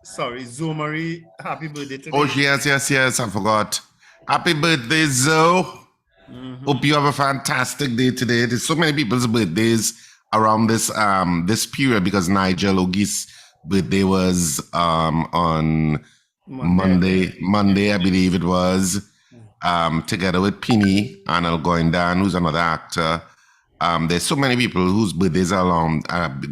sorry, Zomari, happy birthday today. Oh, yes, I forgot. Happy birthday, Zoe. Hope you have a fantastic day today. There's so many people's birthdays around this period because Nigel Ogis' birthday was on Monday, I believe it was, together with Pini Arnold Goindan, who's another actor. There's so many people whose birthdays are along.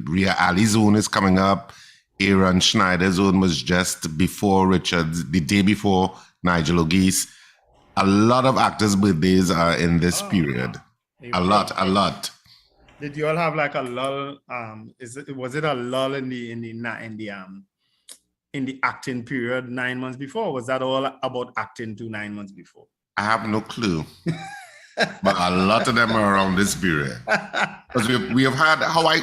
Ria Ali's own is coming up. Aaron Schneider's own was just before Richard's, the day before Nigel Ogis. A lot of actors' birthdays are in this period. A lot. Did you all have like a lull? Was it a lull in the acting period 9 months before? Or was that all about acting to 9 months before? I have no clue. But a lot of them are around this period. Because we have had how I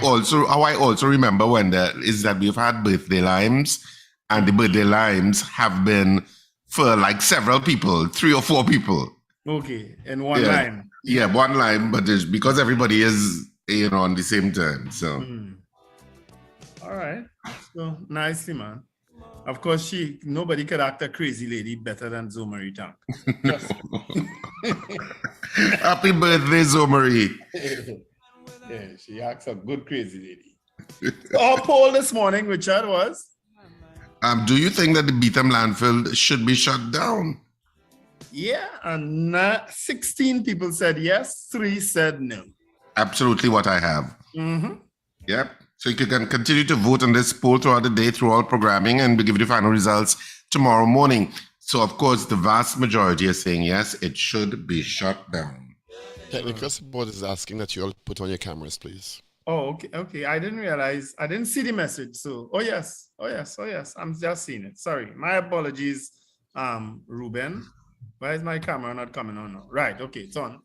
also remember Wendell is that we've had birthday limes, and the birthday limes have been for like several people, 3 or 4 people. Okay, in one line. Yeah, one line, but it's because everybody is on the same time. So all right. So nicely, man. Of course, nobody could act a crazy lady better than Zomari Tank. Happy birthday, Zomari. Yeah, she acts a good crazy lady. Our poll this morning, Richard, was? Do you think that the Beetham Landfill should be shut down? Yeah, and 16 people said yes, 3 said no. Absolutely what I have. Yep. So you can continue to vote on this poll throughout the day, through all programming, and we'll give you the final results tomorrow morning. So, of course, the vast majority are saying yes, it should be shut down. Technical support is asking that you all put on your cameras, please. Oh, okay. I didn't realize. I didn't see the message. So, oh yes. I'm just seeing it. Sorry. My apologies, Ruben. Why is my camera not coming on now? Right. Okay. It's on.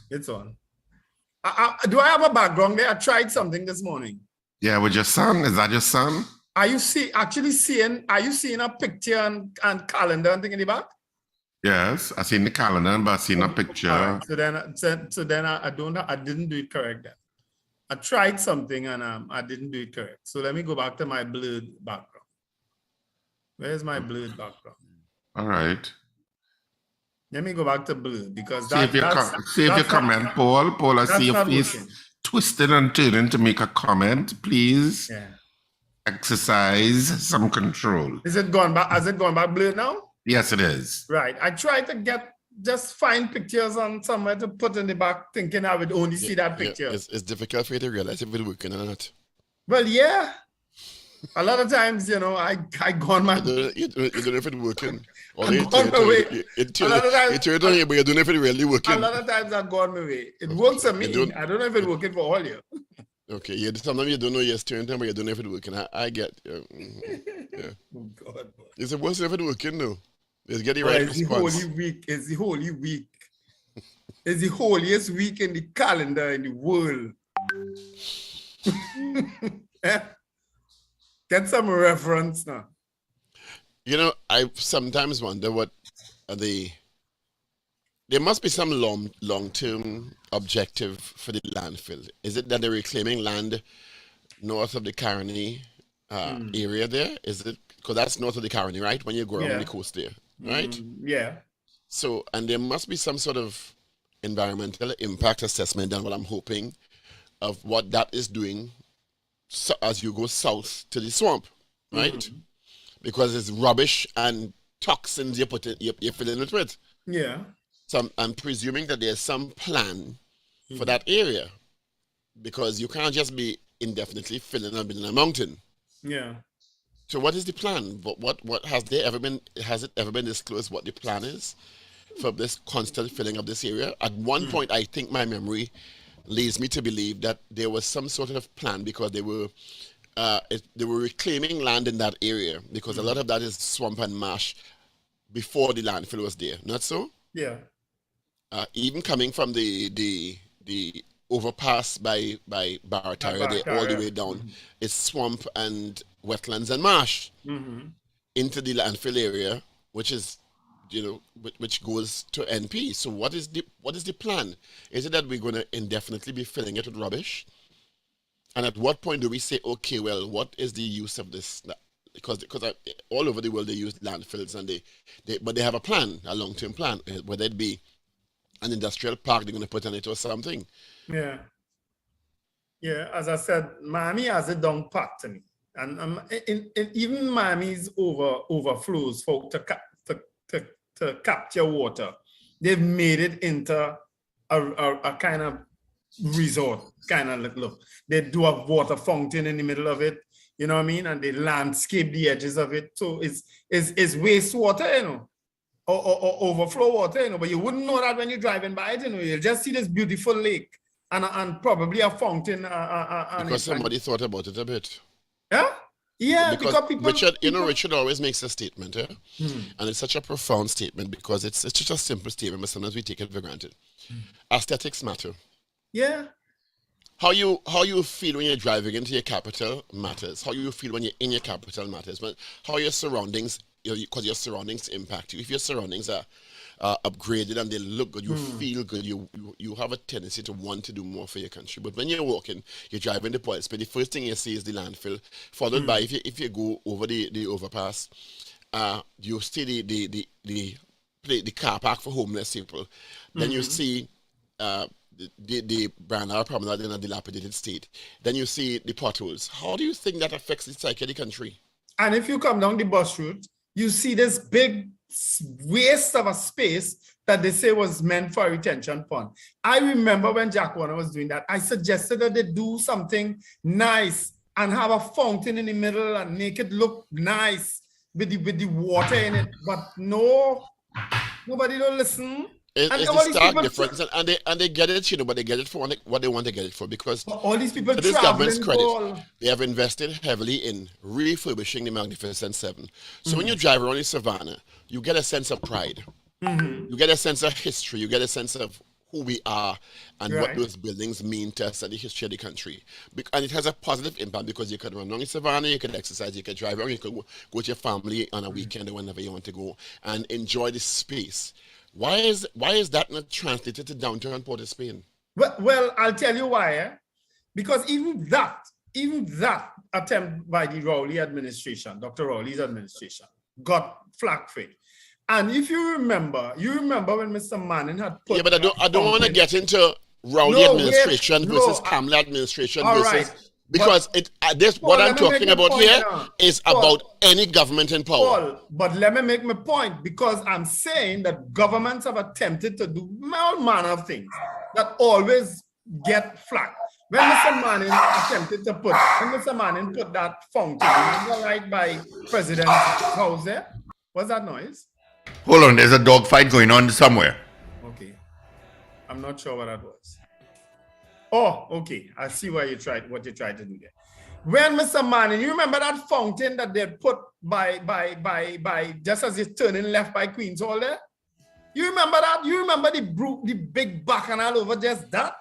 It's on. Do I have a background there? I tried something this morning. Yeah, with your son. Is that your son? Are you seeing a picture and calendar and thing in the back? Yes, I seen the calendar, but I seen a picture. Right. So then I didn't do it correct then. I tried something and I didn't do it correct. So let me go back to my blurred background. Where's my blurred background? All right. Let me go back to blue because see if you comment, Paul. Paul, I see your face twisted and turning to make a comment. Please exercise some control. Is it gone back? Has it gone back blue now? Yes, it is. Right. I tried to just find pictures on somewhere to put in the back, thinking I would only see that picture. It's difficult for you to realize if it's working or not. Well, yeah. A lot of times, I go on my... You don't know if it's working. I go on my way. You turn it on here, but you don't know if it's really working. A lot of times I go on my way. It works for me. I don't know if it's working for all you. Okay, sometimes you don't know you're turning time, but you don't know if it's working. I get yeah. Oh, God. It's the worst if it's working, though. It's getting right response. It's the Holy Week. It's the holiest week in the calendar in the world. Get some reference now. I sometimes wonder what there must be some long-term objective for the landfill. Is it that they're reclaiming land north of the Caroni area there? Is it, because that's north of the Caroni, right? When you go around the coast there, right? Yeah. So, and there must be some sort of environmental impact assessment done, what I'm hoping, of what that is doing as you go south to the swamp, right? Because it's rubbish and toxins you're filling it with. Yeah. So I'm presuming that there's some plan for that area, because you can't just be indefinitely filling and building a mountain. Yeah. So what is the plan? What has it ever been disclosed what the plan is for this constant filling of this area? At one point, I think my memory leads me to believe that there was some sort of plan, because they were reclaiming land in that area, because a lot of that is swamp and marsh before the landfill was there. Not so? Yeah. Even coming from the overpass by Barataria there all the way down, it's swamp and wetlands and marsh into the landfill area, which is which goes to NP. So what is the plan? Is it that we're going to indefinitely be filling it with rubbish? And at what point do we say, okay, well, what is the use of this because all over the world they use landfills, and but they have a plan, a long-term plan, whether it be an industrial park they're going to put on it or something. Yeah. Yeah, as I said, Miami has it down pat to me. And even Miami's overflows for to capture water, they've made it into a kind of resort, kind of look. They do a water fountain in the middle of it, you know what I mean? And they landscape the edges of it. So it's wastewater, you know, or overflow water, you know, but you wouldn't know that when you're driving by it, you know, you'll just see this beautiful lake. And probably a fountain. Because somebody thought about it a bit. Yeah? Yeah, because people... Richard always makes a statement, yeah? And it's such a profound statement because it's just a simple statement, but sometimes we take it for granted. Aesthetics matter. Yeah. How you feel when you're driving into your capital matters. How you feel when you're in your capital matters. But how your surroundings, because your surroundings impact you. If your surroundings are upgraded and they look good, you feel good, you have a tendency to want to do more for your country. But when you're walking, you're driving the police, but the first thing you see is the landfill, followed by, if you go over the overpass, you see the car park for homeless people. Then you see the Brandar Promenade in a dilapidated state. Then you see the potholes. How do you think that affects the psyche of the country? And if you come down the bus route, you see this big waste of a space that they say was meant for a retention pond. I remember when Jack Warner was doing that, I suggested that they do something nice and have a fountain in the middle and make it look nice with the water in it. But no, nobody don't listen. It's a stark difference, and they get it, you know, but they get it for what they want to get it for, because all these people, to this government's credit, they have invested heavily in refurbishing the Magnificent Seven. So when you drive around in Savannah, you get a sense of pride. You get a sense of history. You get a sense of who we are and what those buildings mean to us and the history of the country. And it has a positive impact because you can run around in Savannah, you can exercise, you can drive around, you can go to your family on a weekend or whenever you want to go and enjoy the space. Why is that not translated to downtown Port of Spain? Well, I'll tell you why. Because even that attempt by the Rowley administration, Dr. Rowley's administration, got flack for it. And if you remember when Mr. Manning had put... Yeah, but I don't want to get into Rowley administration versus Kamala administration versus... Because what I'm talking about here is about any government in power. But let me make my point, because I'm saying that governments have attempted to do all manner of things that always get flack. When Mr. Manning put that fountain, remember, right by President's house there? What's that noise? Hold on, there's a dog fight going on somewhere. Okay. I'm not sure what that was. Oh, okay. I see what you tried to do there. When Mr. Manning, you remember that fountain that they put by just as you're turning left by Queen's Hall there? You remember that? You remember the big bacchanal over just that?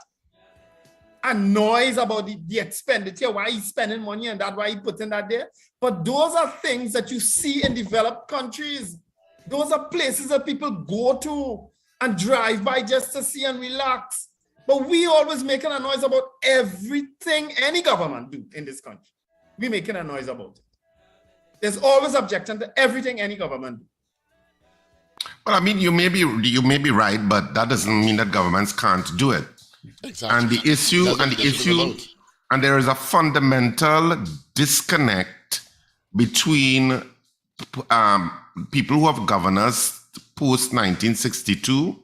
And noise about the expenditure, why he's spending money and that, why he's putting that there? But those are things that you see in developed countries. Those are places that people go to and drive by just to see and relax. But we always making a noise about everything any government do in this country. We making a noise about it. There's always objection to everything any government do. Well, I mean, you may be right, but that doesn't mean that governments can't do it. Exactly. And there is a fundamental disconnect between people who have governed us post 1962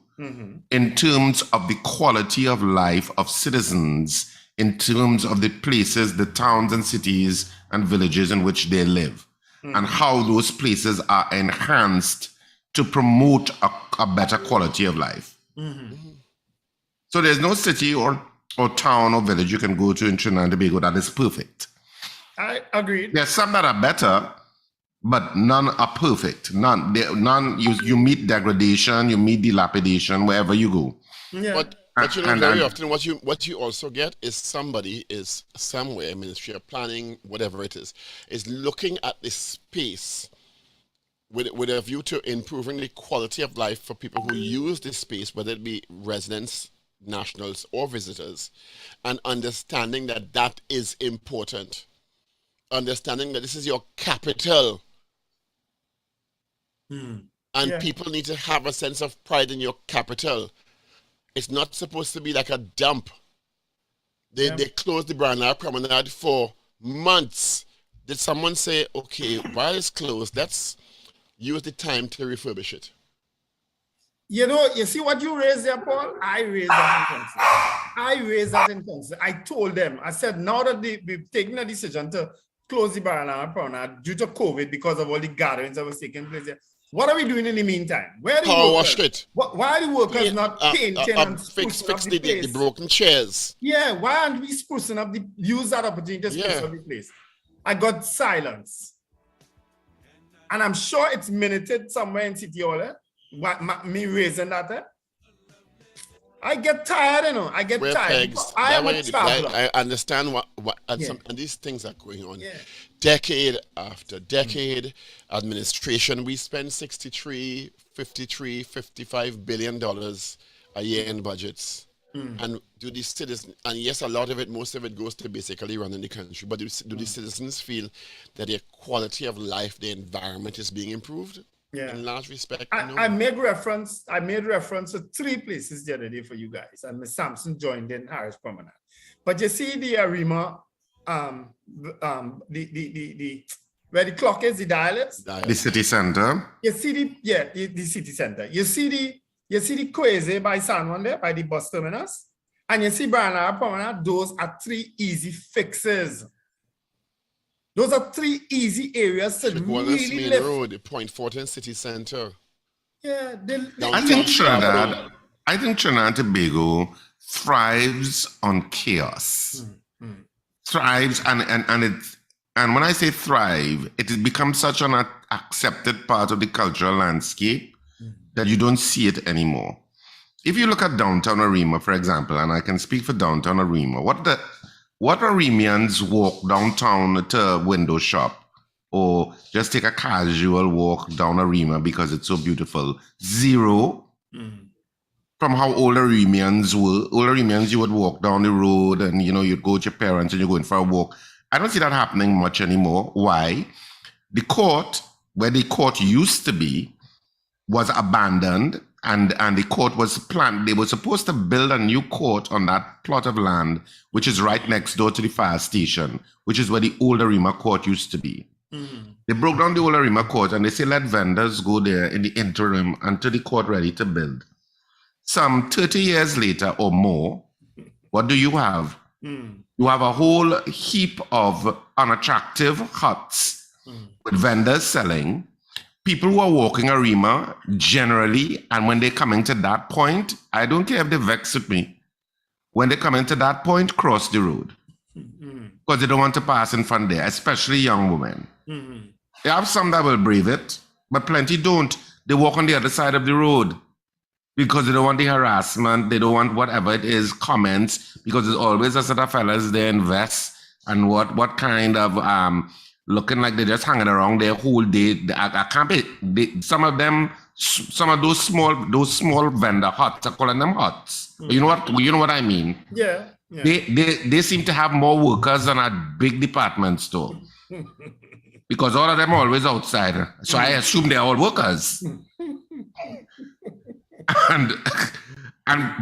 in terms of the quality of life of citizens, in terms of the places, the towns and cities and villages in which they live, and how those places are enhanced to promote a better quality of life. So there's no city or town or village you can go to in Trinidad and Tobago that is perfect. I agree. There's some that are better, but none are perfect. None. You meet degradation, you meet dilapidation wherever you go. Yeah. But you know, very often what you also get is somebody is somewhere, Ministry of Planning, whatever it is looking at this space with a view to improving the quality of life for people who use this space, whether it be residents, nationals, or visitors, and understanding that is important. understanding that this is your capital. Hmm. And Yeah. people need to have a sense of pride in your capital. It's not supposed to be like a dump. They closed the Barnard Promenade for months. Did someone say, okay, while it's closed, let's use the time to refurbish it? You know, you see what you raised there, Paul? I raised that in council. I told them, I said, now that we've taken a decision to close the Barnard Promenade due to COVID because of all the gatherings that was taking place there, what are we doing in the meantime? Where are the Power workers? washed it. Why are the workers not painting and fix sprucing up the place? broken chairs. Yeah, why aren't we sprucing up use that opportunity to spruce up the place? I got silence. And I'm sure it's minuted somewhere in City Hall. Me raising that. I get tired, you know. I get tired. I am a traveler. I understand and these things are going on. Decade after decade, administration, we spend $63, $53, $55 billion a year in budgets. And do the citizens, and yes, a lot of it, most of it goes to basically running the country, but do the citizens feel that their quality of life, their environment is being improved? In large respect, I made reference to 3 places the other day for you guys, and Ms. Thompson joined in Harris Promenade. But you see the Arima, where the clock is, the dial is? The city center. You see the city center. You see the Kweze by San Juan there, by the bus terminus, and you see Barnard Promenade. Those are 3 easy fixes. Those are 3 easy areas to really live. Road, the Point Fortin City Center. Yeah, I think Trinidad and Tobago thrives on chaos. Thrives and when I say thrive, it has become such an accepted part of the cultural landscape that you don't see it anymore. If you look at downtown Arima, for example, and I can speak for downtown Arima, what Arimians walk downtown to a window shop or just take a casual walk down Arima because it's so beautiful? Zero. From how old Arimians were. Old Arimians, you would walk down the road and, you'd go with your parents and you're going for a walk. I don't see that happening much anymore. Why? The court, where the court used to be, was abandoned. And the court was planned. They were supposed to build a new court on that plot of land, which is right next door to the fire station, which is where the old Arima court used to be. They broke down the old Arima court and they say, let vendors go there in the interim until the court ready to build. Some 30 years later or more, what do you have? You have a whole heap of unattractive huts with vendors selling. People who are walking Arima generally, and when they're coming to that point, I don't care if they vex with me. When they come into that point, cross the road. Because they don't want to pass in front there, especially young women. You have some that will brave it, but plenty don't. They walk on the other side of the road because they don't want the harassment, they don't want whatever it is, comments, because there's always a set of fellas there in vests and what kind of looking like they're just hanging around there whole day. I can't be. Some of those small vendor huts, I calling them huts. You know what I mean? Yeah. They seem to have more workers than a big department store. Because all of them are always outside. So I assume they're all workers.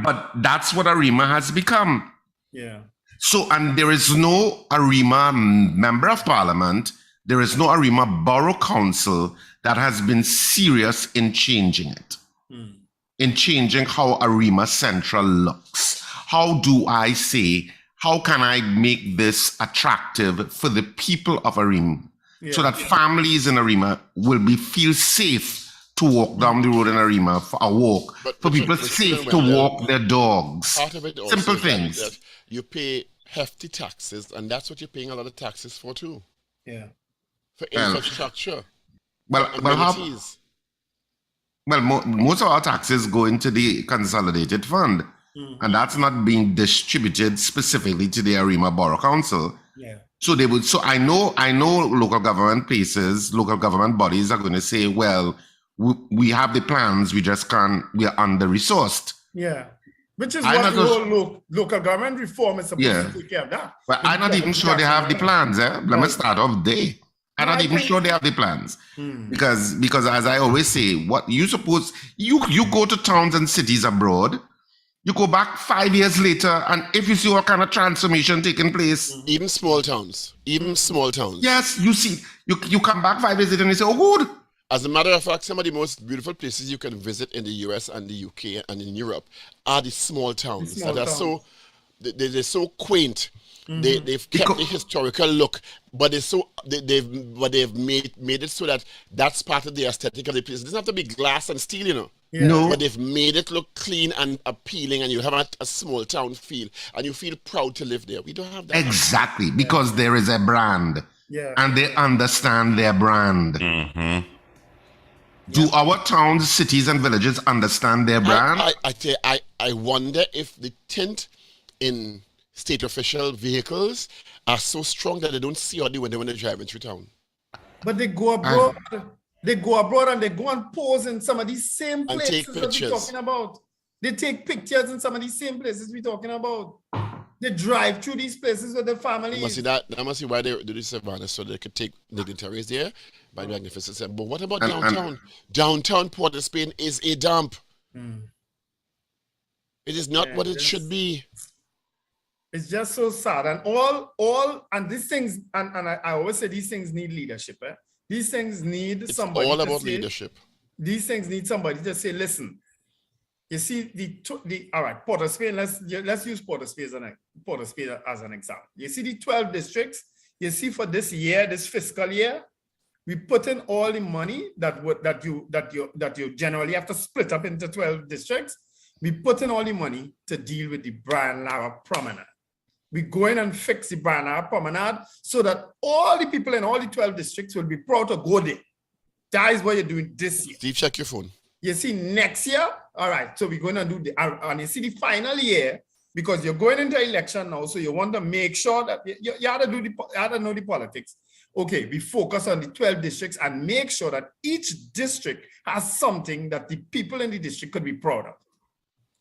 But that's what Arima has become. Yeah. So, and there is no Arima member of parliament, there is no Arima borough council that has been serious in changing it, in changing how Arima Central looks. How can I make this attractive for the people of Arima so that families in Arima will feel safe to walk down the road in Arima for a walk, for people safe to walk their dogs. Part of it also simple things. That you pay hefty taxes, and that's what you're paying a lot of taxes for too. Yeah. For infrastructure. Most of our taxes go into the consolidated fund, and that's not being distributed specifically to the Arima Borough Council. Yeah. So they would. So I know local government places, local government bodies are going to say, well, we have the plans, we just can't. We are under resourced. Yeah. Which is I'm what not the so- whole local government reform is supposed Yeah. to take care of that. But I'm not even sure they have the plans. Let me Right. start off there. I'm No, not I even think- sure they have the plans. Because as I always say, what you suppose you go to towns and cities abroad, you go back 5 years later, and if you see what kind of transformation taking place, Even small towns. yes, you see, you come back 5 years later and you say, oh, good. As a matter of fact, some of the most beautiful places you can visit in the US and the UK and in Europe are the small towns that are so they're so quaint. They've kept the historical look, but they've made it so that that's part of the aesthetic of the place. It doesn't have to be glass and steel, you know. Yeah. No. But they've made it look clean and appealing, and you have a small town feel, and you feel proud to live there. We don't have that. Exactly, because there is a brand. Yeah. And they understand their brand. Do our towns, cities, and villages understand their brand? I wonder if the tint in state official vehicles are so strong that they don't see or do when they're driving through town. But they go abroad. They go abroad and they go and pose in some of these same And places take that we're pictures. talking about. They take pictures in some of these same places we're talking about. They drive through these places with their families. That must be why they do this Savannah, so they could take dignitaries there by magnificent. But what about downtown? Downtown Port of Spain is a dump. It is not what it should be. It's just so sad. And and these things, and I always say these things need leadership. These things need It's somebody all to about say, leadership. These things need somebody to say, listen, you see all right, Port of Spain, let's use Port of Spain as an example. You see the 12 districts, you see for this year, this fiscal year, we put in all the money that you generally have to split up into 12 districts. We put in all the money to deal with the Brian Lara Promenade. We go in and fix the Brian Lara Promenade so that all the people in all the 12 districts will be proud to go there. That is what you're doing this year. Steve, check your phone. You see, next year, all right, so we're going to do and you see the final year, because you're going into election now, so you want to make sure that you have to know the politics. Okay, we focus on the 12 districts and make sure that each district has something that the people in the district could be proud of.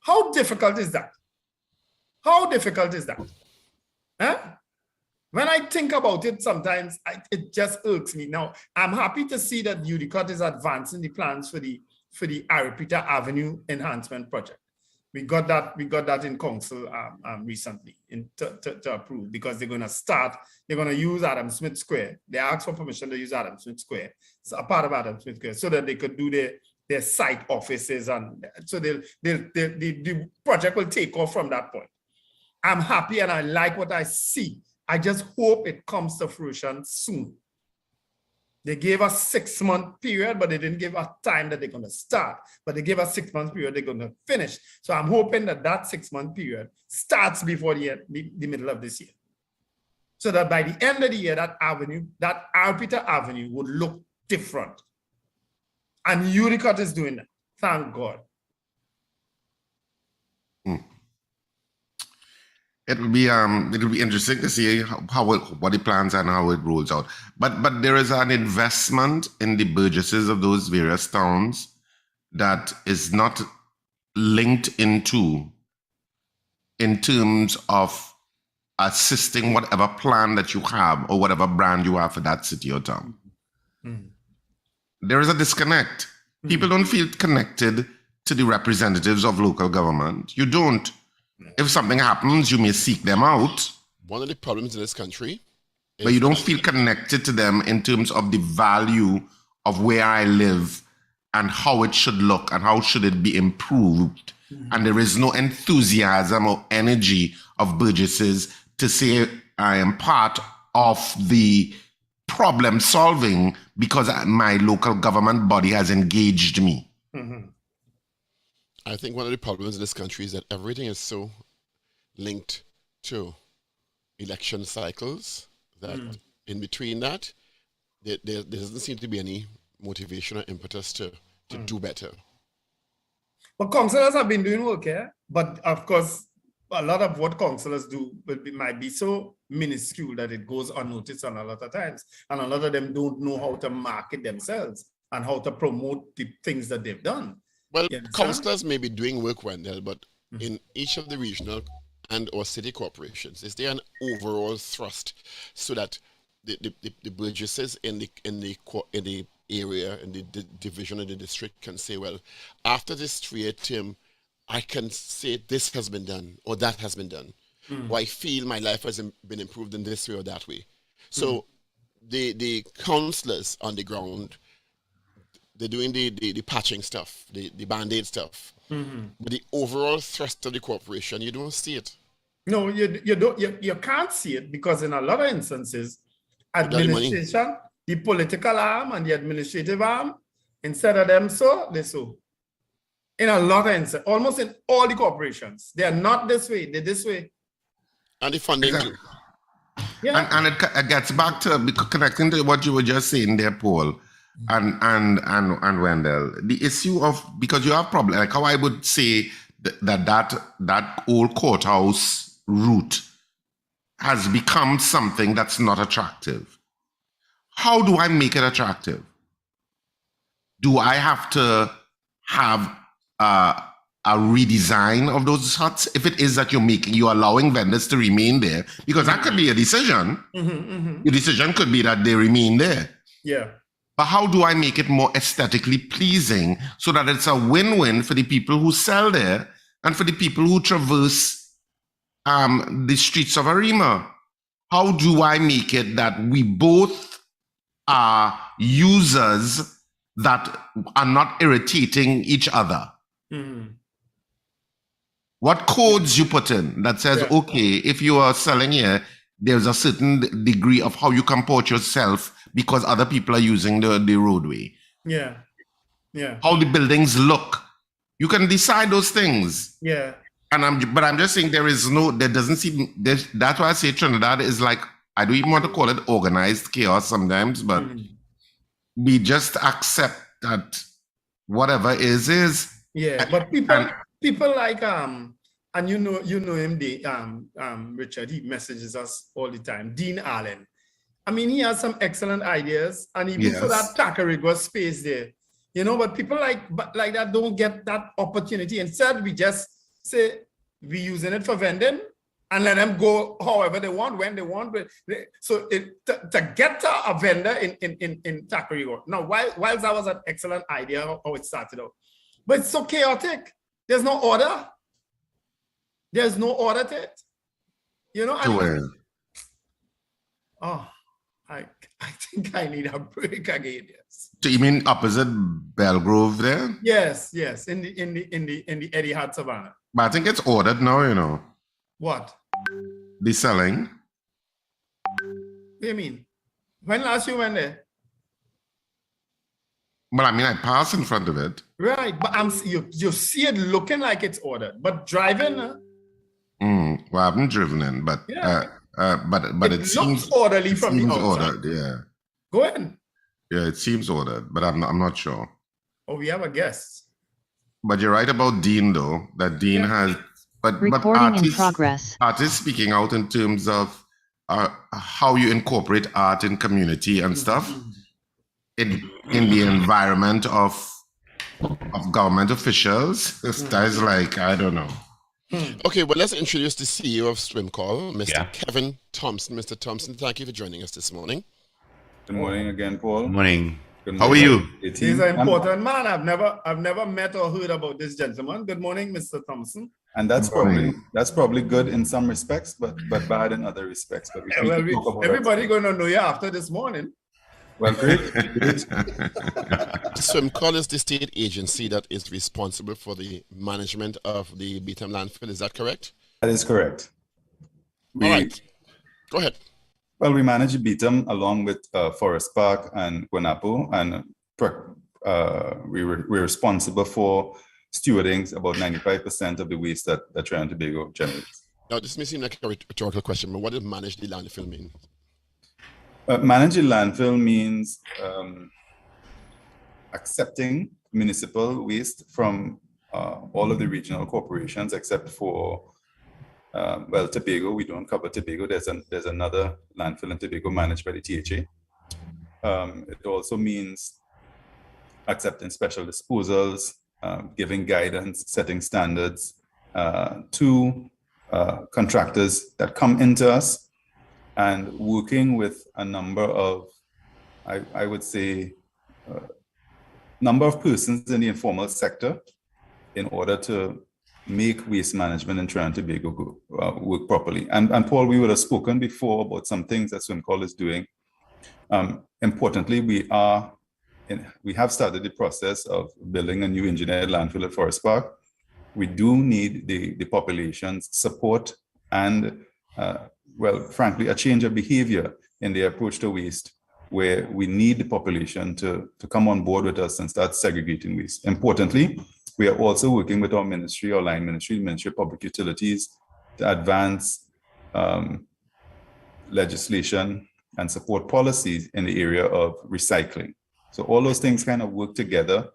How difficult is that? How difficult is that? Huh? When I think about it, sometimes it just irks me. Now, I'm happy to see that UDCOT is advancing the plans for the Aripita Avenue enhancement project. We got that in council recently to approve, because they're going to use Adam Smith Square. They asked for permission to use Adam Smith Square, so a part of Adam Smith Square, so that they could do their site offices, and so the project will take off from that point. I'm happy and I like what I see. I just hope it comes to fruition soon. They gave us 6-month period, but they didn't give us time that they're going to start. But they gave us 6-month period, they're going to finish. So I'm hoping that 6-month period starts before the middle of this year. So that by the end of the year, that Arpita Avenue would look different. And UDCOT is doing that. Thank God. It will be interesting to see what the plans are and how it rolls out. But there is an investment in the burgesses of those various towns that is not linked into in terms of assisting whatever plan that you have or whatever brand you have for that city or town. There is a disconnect. People don't feel connected to the representatives of local government. You don't. If something happens, you may seek them out. One of the problems in this country is, but you don't feel connected to them in terms of the value of where I live and how it should look and how should it be improved. And there is no enthusiasm or energy of burgesses to say I am part of the problem solving because my local government body has engaged me. I think one of the problems in this country is that everything is so linked to election cycles that in between that, there doesn't seem to be any motivation or impetus to do better. But councillors have been doing work here, but of course, a lot of what councillors do might be so minuscule that it goes unnoticed on a lot of times. And a lot of them don't know how to market themselves and how to promote the things that they've done. Well, councillors may be doing work, Wendell, but in each of the regional and or city corporations? Is there an overall thrust so that the burgesses in the area, in the division of the district can say, well, after this 3-year term, I can say this has been done or that has been done, or I feel my life has been improved in this way or that way. So the councillors on the ground, they're doing the patching stuff, the band-aid stuff. But the overall thrust of the corporation, you don't see it. No, you don't. You can't see it because in a lot of instances, administration, the political arm and the administrative arm, instead of them they so. In a lot of instances, almost in all the corporations, they are not this way. They're this way. And the funding too. Yeah. And it gets back to connecting to what you were just saying there, Paul, and Wendell. The issue of, because you have problem, like how I would say that old courthouse route has become something that's not attractive. How do I make it attractive? Do I have to have a redesign of those huts? If it is that you're allowing vendors to remain there, because that could be a decision. The decision could be that they remain there. Yeah. But how do I make it more aesthetically pleasing so that it's a win-win for the people who sell there and for the people who traverse the streets of Arima? How do I make it that we both are users that are not irritating each other? What codes you put in that says, okay, if you are selling here, there's a certain degree of how you comport yourself because other people are using the roadway. Yeah. Yeah. How the buildings look. You can decide those things. Yeah. And I'm just saying there doesn't seem, that's why I say Trinidad is like, I don't even want to call it organized chaos sometimes, but we just accept that whatever is. Yeah, but people like and you know him, Richard, he messages us all the time, Dean Allen. I mean, he has some excellent ideas, and even for that Tacarigua space there, but people like that don't get that opportunity. Instead, we just say we using it for vending and let them go however they want, when they want. So to get to a vendor in Tacarigua. Now, whilst that was an excellent idea how it started out, but it's so chaotic. There's no order. There's no order to it. I think I need a break again. Yes. So you mean opposite Belgrove there? Yes. In the Eddie Hart Savannah. But I think it's ordered now, What? The selling. What do you mean? When last you went there? But I mean, I pass in front of it. Right, but you see it looking like it's ordered, but driving. Well, I haven't driven in, but but it seems orderly from the outside. Ordered, yeah. Go ahead. Yeah, it seems ordered, but I'm not sure. Oh, we have a guest. But you're right about Dean, though. That Dean has, but Recording in progress. Artists speaking out in terms of how you incorporate art in community and stuff. In the environment of government officials, that is like, I don't know. Okay, well, let's introduce the CEO of SWMCOL, Mr. Kevin Thompson. Mr. Thompson, thank you for joining us this morning. Good morning again, Paul. Good morning. Good morning. How are you? He's an important man. I've never met or heard about this gentleman. Good morning, Mr. Thompson. And that's probably good in some respects, but bad in other respects. But everybody gonna know you after this morning. Well, great. SWMCOL is the state agency that is responsible for the management of the Beetham Landfill. Is that correct? That is correct. All right. Go ahead. Well, we manage Beetham along with Forest Park and Guanapo, and we're responsible for stewarding about 95% of the waste that Trinidad and Tobago generates. Now, this may seem like a rhetorical question, but what does manage the landfill mean? Managing landfill means accepting municipal waste from all of the regional corporations except for, Tobago. We don't cover Tobago. There's another landfill in Tobago managed by the THA. It also means accepting special disposals, giving guidance, setting standards, to contractors that come into us, and working with a number of, I would say, number of persons in the informal sector in order to make waste management in Trinidad and Tobago work properly. And Paul, we would have spoken before about some things that SWMCOL is doing. Importantly, we have started the process of building a new engineered landfill at Forest Park. We do need the population's support and, well, frankly, a change of behavior in the approach to waste, where we need the population to come on board with us and start segregating waste. Importantly, we are also working with our ministry, our line ministry, Ministry of Public Utilities, to advance legislation and support policies in the area of recycling. So all those things kind of work together.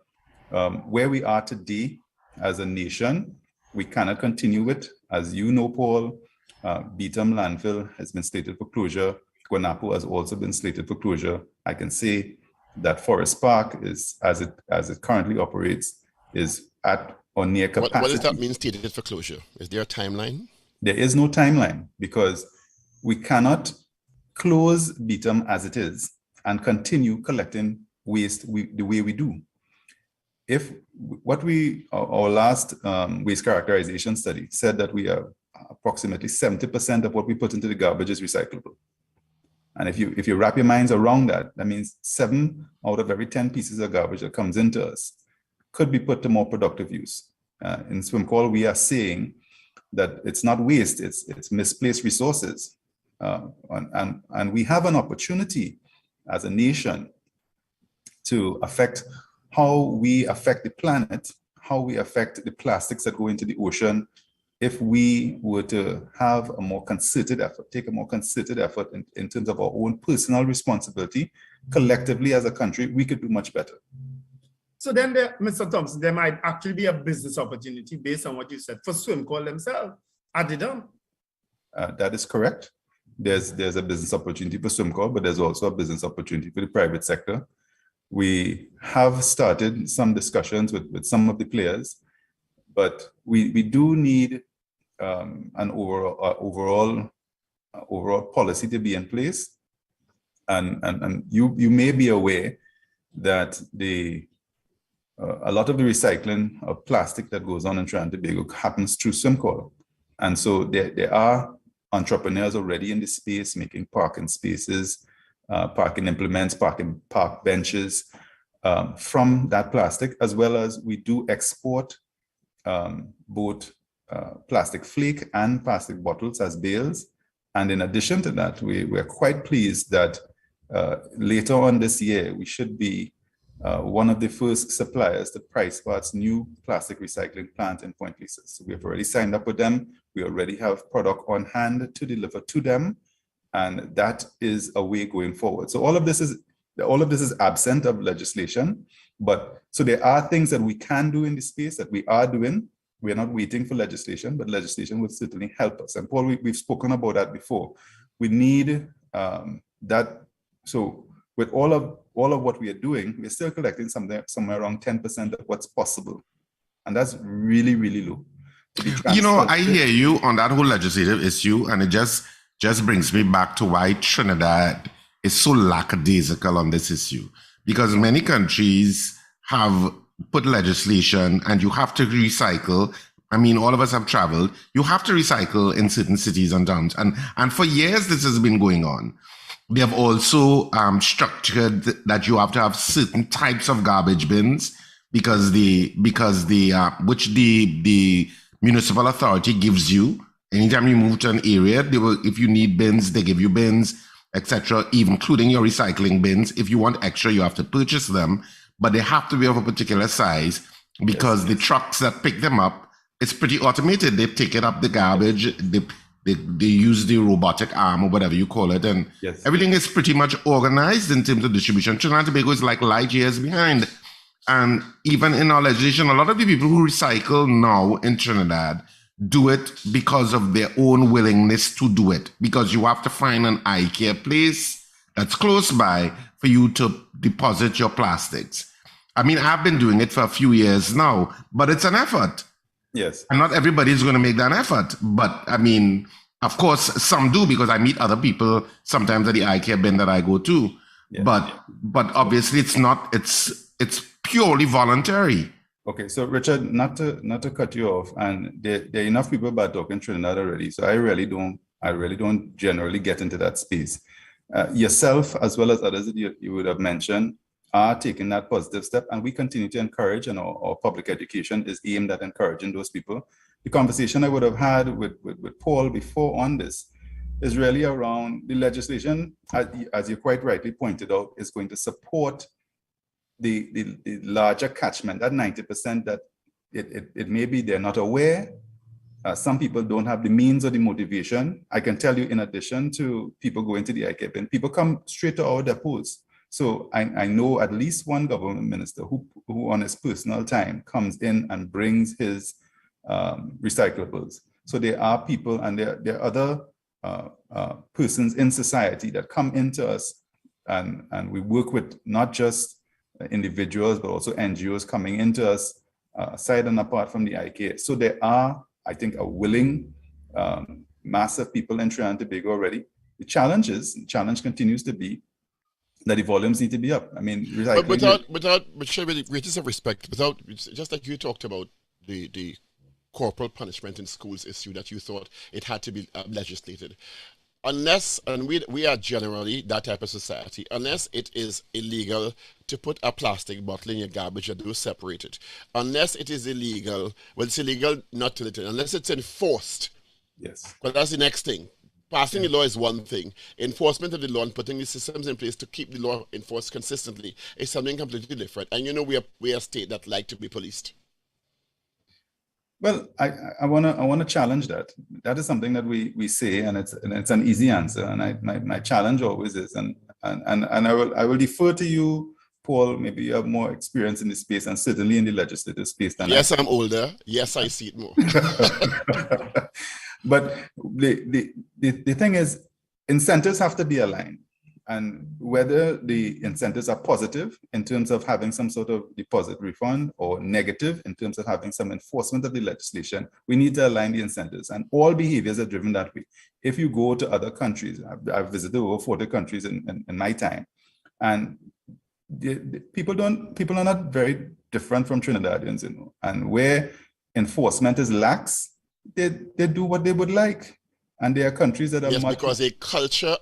Where we are today as a nation, we cannot continue with, as you know, Paul, Beetham Landfill has been slated for closure. Guanapo has also been slated for closure. I can say that Forest Park is, as it currently operates, is at or near capacity. What does that mean, slated for closure? Is there a timeline? There is no timeline, because we cannot close Beetham as it is and continue collecting waste the way we do. If our last waste characterization study said that we are approximately 70% of what we put into the garbage is recyclable. And if you wrap your minds around that, that means 7 out of every 10 pieces of garbage that comes into us could be put to more productive use. In SWMCOL, we are saying that it's not waste, it's misplaced resources. And we have an opportunity as a nation to affect how we affect the planet, how we affect the plastics that go into the ocean. If we were to have a more concerted effort, take a more concerted effort in terms of our own personal responsibility, collectively as a country, we could do much better. So then, Mr. Thompson, there might actually be a business opportunity based on what you said for SWMCOL themselves at the dump. That is correct. There's a business opportunity for SWMCOL, but there's also a business opportunity for the private sector. We have started some discussions with some of the players, but we do need an overall policy to be in place. And you may be aware that a lot of the recycling of plastic that goes on in Trinidad and Tobago happens through SWMCOL. And so there are entrepreneurs already in the space making parking spaces, parking implements, park benches from that plastic, as well as we do export both plastic flake and plastic bottles as bales. And in addition to that, we're quite pleased that later on this year, we should be one of the first suppliers to PriceSmart's new plastic recycling plant in Point Lisa. So we have already signed up with them. We already have product on hand to deliver to them. And that is a way going forward. So all of this is absent of legislation, but so there are things that we can do in the space that we are doing. We're not waiting for legislation, but legislation will certainly help us. And Paul, we've spoken about that before. We need that. So with all of what we are doing, we're still collecting somewhere around 10% of what's possible. And that's really, really low. You know, I hear you on that whole legislative issue, and it just brings me back to why Trinidad is so lackadaisical on this issue. Because many countries have put legislation and you have to recycle. I mean, all of us have traveled. You have to recycle in certain cities and towns. And for years, this has been going on. They have also structured that you have to have certain types of garbage bins because the municipal authority gives you. Anytime you move to an area, if you need bins, they give you bins, etc., including your recycling bins. If you want extra, you have to purchase them, but they have to be of a particular size because the trucks that pick them up, it's pretty automated. They take it up the garbage, they use the robotic arm or whatever you call it, and everything is pretty much organized in terms of distribution. Trinidad and Tobago is like light years behind. And even in our legislation, a lot of the people who recycle now in Trinidad do it because of their own willingness to do it, because you have to find an eye-care place that's close by for you to deposit your plastics. I mean, I've been doing it for a few years now, but it's an effort. Yes. And not everybody is going to make that effort. But I mean, of course, some do, because I meet other people sometimes at the eye care bin that I go to. Yeah. But obviously it's purely voluntary. Okay, so Richard, not to cut you off, and there are enough people about talking Trinidad already, so I really don't generally get into that space. Yourself, as well as others that you would have mentioned, are taking that positive step, and we continue to encourage, and our public education is aimed at encouraging those people. The conversation I would have had with Paul before on this is really around the legislation, as you quite rightly pointed out, is going to support the larger catchment, that 90% that it may be they're not aware. Some people don't have the means or the motivation. I can tell you, in addition to people going to the ICAP, and people come straight to our depots. So I know at least one government minister who on his personal time comes in and brings his recyclables. So there are people, and there are other persons in society that come into us, and we work with not just individuals, but also NGOs coming into us, aside and apart from the IK. So there are, I think, a willing mass of people in Trinidad and Tobago already. The challenge continues to be that the volumes need to be up. I mean, but share with the greatest of respect, without, just like you talked about the corporal punishment in schools issue that you thought it had to be legislated. Unless, and we are generally that type of society, unless it is illegal to put a plastic bottle in your garbage and do separate it, unless it is illegal, well, it's illegal not to litter, unless it's enforced. Yes. But that's the next thing. Passing the law is one thing. Enforcement of the law and putting the systems in place to keep the law enforced consistently is something completely different. And you know, we are a state that like to be policed. Well, I wanna challenge that. That is something that we say, and it's an easy answer. And my challenge always is, and I will defer to you, Paul. Maybe you have more experience in this space, and certainly in the legislative space than yes, I'm older. Yes, I see it more. But the thing is, incentives have to be aligned. And whether the incentives are positive in terms of having some sort of deposit refund, or negative in terms of having some enforcement of the legislation, we need to align the incentives. And all behaviors are driven that way. If you go to other countries, I've visited over 40 countries in my time, and people are not very different from Trinidadians, you know. And where enforcement is lax, they do what they would like. And there are countries that are because a culture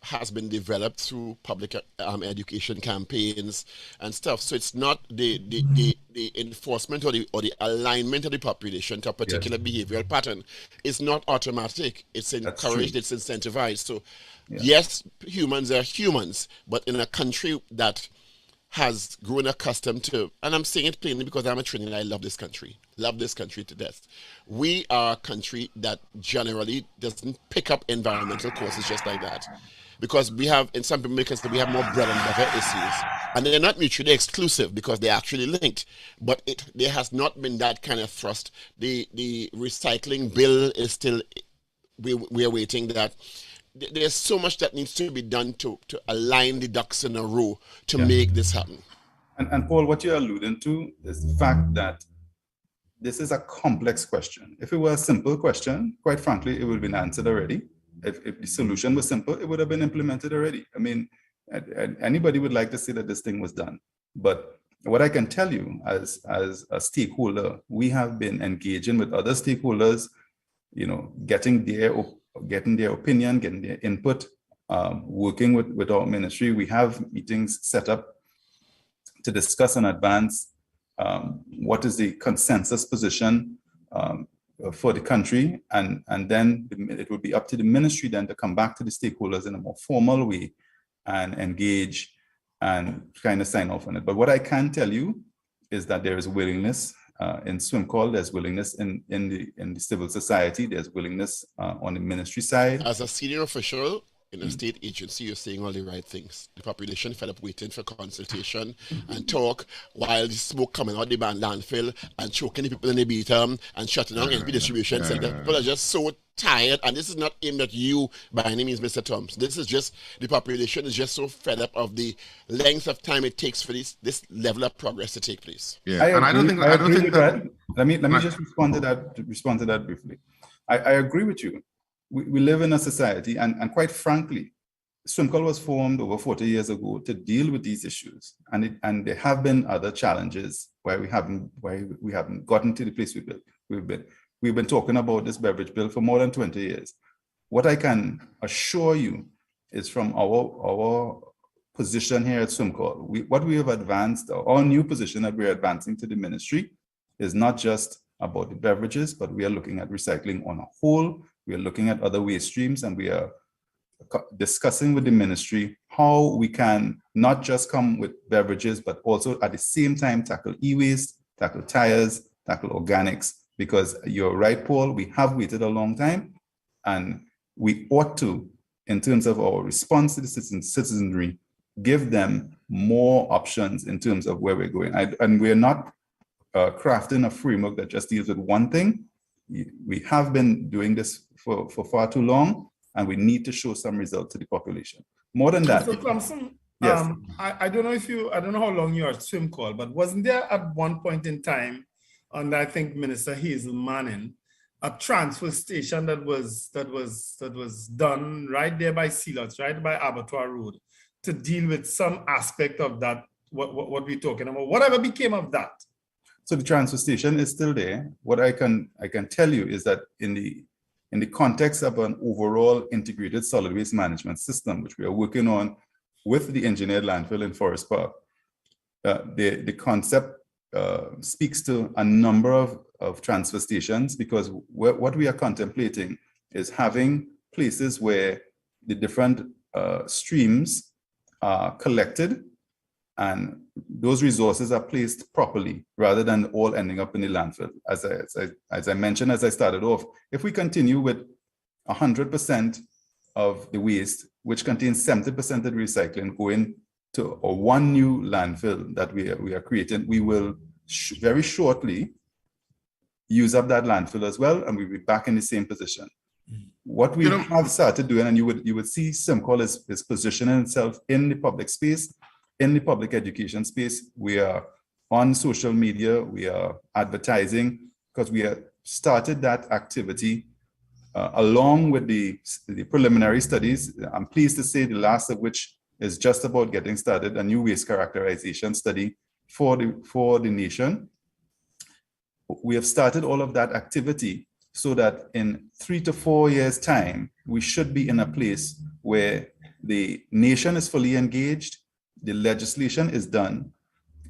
has been developed through public education campaigns and stuff. So it's not the enforcement or the alignment of the population to a particular behavioral pattern. It's not automatic. It's encouraged. It's incentivized. So yes, humans are humans, but in a country that has grown accustomed to, and I'm saying it plainly because I'm a Trinidad, I love this country to death. We are a country that generally doesn't pick up environmental courses just like that. Because we have, in some people, because we have more bread and butter issues. And they're not mutually exclusive because they're actually linked. But there has not been that kind of thrust. The recycling bill is still, we're waiting that. There's so much that needs to be done to align the ducks in a row to make this happen. And Paul, what you're alluding to is the fact that this is a complex question. If it were a simple question, quite frankly, it would have been answered already. If the solution was simple, it would have been implemented already. I mean, anybody would like to say that this thing was done. But what I can tell you as a stakeholder, we have been engaging with other stakeholders, you know, getting their opinion, getting their input, working with our ministry. We have meetings set up to discuss in advance what is the consensus position for the country, and then it will be up to the ministry then to come back to the stakeholders in a more formal way and engage and kind of sign off on it. But what I can tell you is that there is willingness in SWMCOL, there's willingness in the civil society, there's willingness on the ministry side. As a senior official in a state agency, you're saying all the right things. The population fed up waiting for consultation and talk while the smoke coming out the landfill and choking the people in the Beetham and shutting down NP distribution center. People are just so tired, and this is not aimed at you by any means, Mr. Thompson. This is just, the population is just so fed up of the length of time it takes for this level of progress to take place. Yeah, and I don't think that. Let me just respond to that briefly. I agree with you. We live in a society, and quite frankly, SWMCOL was formed over 40 years ago to deal with these issues, and there have been other challenges why we haven't gotten to the place we've been. We've been talking about this beverage bill for more than 20 years. What I can assure you is from our position here at SWMCOL, what we have advanced, our new position that we're advancing to the ministry is not just about the beverages, but we are looking at recycling on a whole. We are looking at other waste streams, and we are discussing with the ministry how we can not just come with beverages, but also at the same time tackle e-waste, tackle tires, tackle organics, because you're right, Paul, we have waited a long time, and we ought to, in terms of our response to the citizenry, give them more options in terms of where we're going. And we're not crafting a framework that just deals with one thing. We have been doing this for far too long, and we need to show some result to the population. More than that. So Thompson, yes. I don't know how long you're at SWMCOL, but wasn't there at one point in time, under I think Minister Hazel Manning, a transfer station that was done right there by Sealots, right by Abattoir Road, to deal with some aspect of that, what we're talking about? Whatever became of that? So the transfer station is still there. What I can tell you is that in the context of an overall integrated solid waste management system, which we are working on with the engineered landfill in Forest Park, the concept speaks to a number of transfer stations, because what we are contemplating is having places where the different streams are collected and those resources are placed properly rather than all ending up in the landfill. As I mentioned, as I started off, if we continue with 100% of the waste, which contains 70% of the recycling, going to one new landfill that we are creating, we will very shortly use up that landfill as well, and we'll be back in the same position. What we have started doing, and you would see SWMCOL is positioning itself in the public space, in the public education space. We are on social media, we are advertising, because we have started that activity along with the preliminary studies. I'm pleased to say the last of which is just about getting started, a new waste characterization study for the nation. We have started all of that activity so that in 3 to 4 years' time, we should be in a place where the nation is fully engaged, the legislation is done.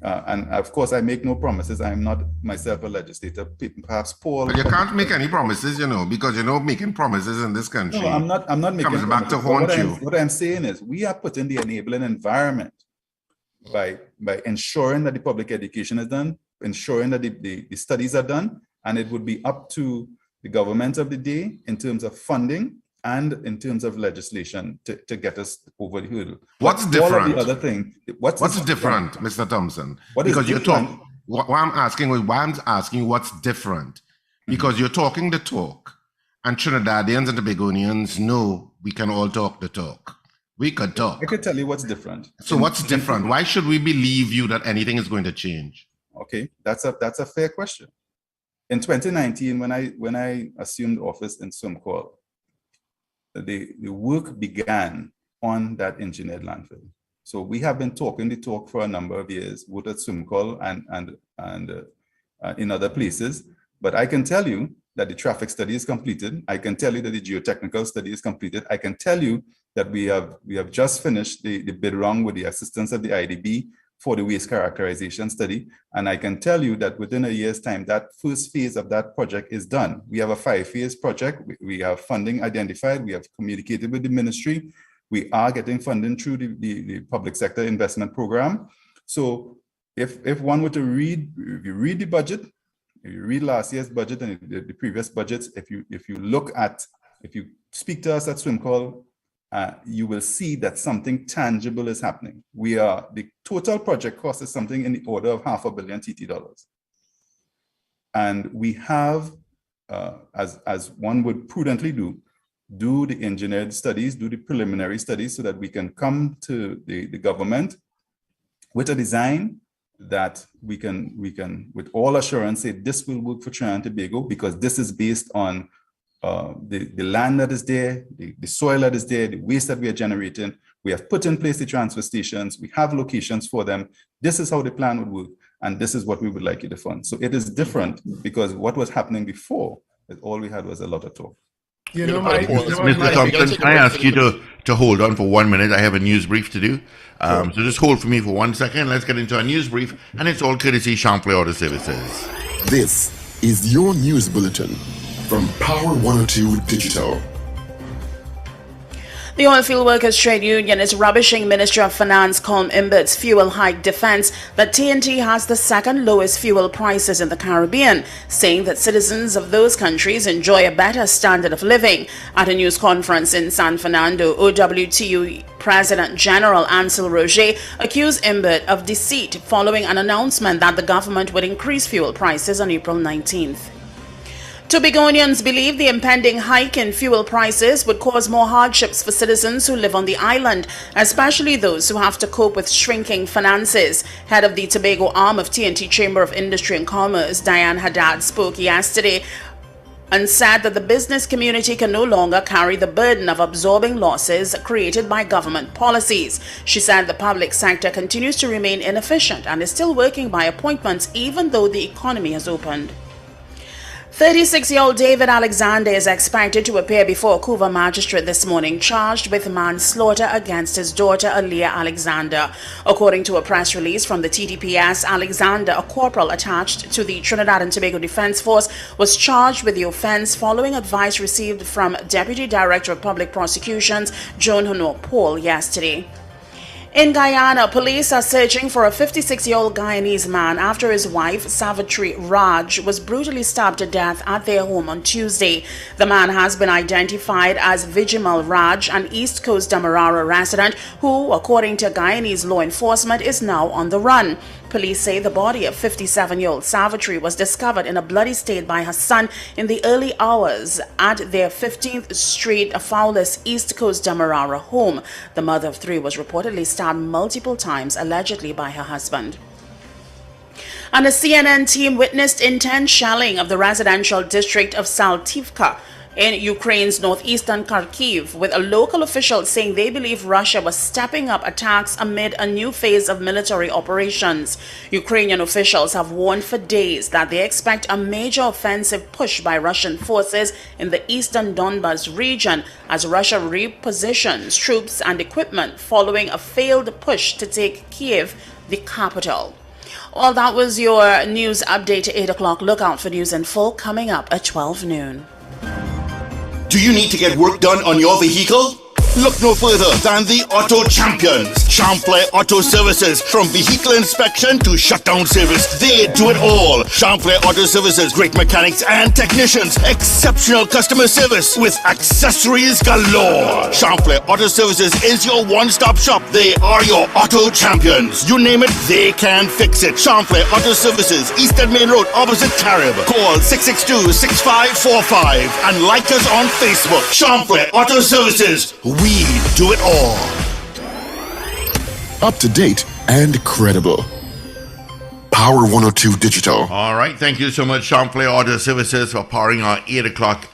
And of course, I make no promises. I am not myself a legislator. Perhaps Paul. But you can't make any promises, because making promises in this country. No, I'm not making comes back promises. to haunt you. What I'm saying is, we are putting the enabling environment by ensuring that the public education is done, ensuring that the studies are done, and it would be up to the government of the day in terms of funding and in terms of legislation to get us over the hurdle. What's different? All of the other thing. What's different, Mr. Thompson? Because you're talking. Why I'm asking what's different, because you're talking the talk, and Trinidadians and Tobagonians know we can all talk the talk. We could talk. I could tell you what's different. So what's different? Why should we believe you that anything is going to change? Okay, that's a fair question. In 2019, when I assumed office in SWMCOL, the work began on that engineered landfill. So we have been talking the talk for a number of years, both at SWMCOL and in other places. But I can tell you that the traffic study is completed. I can tell you that the geotechnical study is completed. I can tell you that we have just finished the bid round with the assistance of the IDB for the waste characterization study. And I can tell you that within a year's time, that first phase of that project is done. We have a 5-phase project. We have funding identified. We have communicated with the ministry. We are getting funding through the public sector investment program. So if one were to read the budget, if you read last year's budget and the previous budgets, if you speak to us at SWMCOL, you will see that something tangible is happening. The total project cost is something in the order of $500 million TT dollars. And we have, as one would prudently do the engineered studies, do the preliminary studies, so that we can come to the government with a design that we can with all assurance say this will work for Trinidad and Tobago, because this is based on the land that is there, the soil that is there, the waste that we are generating. We have put in place the transfer stations. We have locations for them. This is how the plan would work, and this is what we would like you to fund. So it is different, because what was happening before, all we had was a lot of talk. Mr. Thompson, can I ask you to hold on for 1 minute? I have a news brief to do. So just hold for me for 1 second. Let's get into our news brief, and it's all courtesy Champlain Auto Services. This is your news bulletin from Power 102 Digital. The Oilfield Workers Trade Union is rubbishing Minister of Finance Colm Imbert's fuel hike defense that TNT has the second lowest fuel prices in the Caribbean, saying that citizens of those countries enjoy a better standard of living. At a news conference in San Fernando, OWTU President General Ansel Roger accused Imbert of deceit following an announcement that the government would increase fuel prices on April 19th. Tobagonians believe the impending hike in fuel prices would cause more hardships for citizens who live on the island, especially those who have to cope with shrinking finances. Head of the Tobago arm of TNT Chamber of Industry and Commerce, Diane Haddad, spoke yesterday and said that the business community can no longer carry the burden of absorbing losses created by government policies. She said the public sector continues to remain inefficient and is still working by appointments even though the economy has opened. 36-year-old David Alexander is expected to appear before a Couva magistrate this morning, charged with manslaughter against his daughter Aaliyah Alexander. According to a press release from the TDPS, Alexander, a corporal attached to the Trinidad and Tobago Defense Force, was charged with the offense following advice received from Deputy Director of Public Prosecutions Joan Honor-Paul yesterday. In Guyana, police are searching for a 56-year-old Guyanese man after his wife, Savitri Raj, was brutally stabbed to death at their home on Tuesday. The man has been identified as Vijimal Raj, an East Coast Demerara resident who, according to Guyanese law enforcement, is now on the run. Police say the body of 57-year-old Savitri was discovered in a bloody state by her son in the early hours at their 15th Street Fowlis East Coast Demerara home. The mother of three was reportedly stabbed multiple times, allegedly by her husband. And a CNN team witnessed intense shelling of the residential district of Saltivka in Ukraine's northeastern Kharkiv, with a local official saying they believe Russia was stepping up attacks amid a new phase of military operations. Ukrainian officials have warned for days that they expect a major offensive push by Russian forces in the eastern Donbas region as Russia repositions troops and equipment following a failed push to take Kiev, the capital. Well, that was your news update to 8 o'clock. Look out for news in full coming up at 12 noon. Do you need to get work done on your vehicle? Look no further than the Auto Champions, Champlain Auto Services. From vehicle inspection to shutdown service, they do it all. Champlain Auto Services, great mechanics and technicians, exceptional customer service with accessories galore. Champlain Auto Services is your one-stop shop. They are your Auto Champions. You name it, they can fix it. Champlain Auto Services, Eastern Main Road, opposite Carib. Call 662-6545 and like us on Facebook. Champlain Auto Services. We do it all. Up to date and credible. Power 102 Digital. All right. Thank you so much, Champlain Auto Services, for powering our 8 o'clock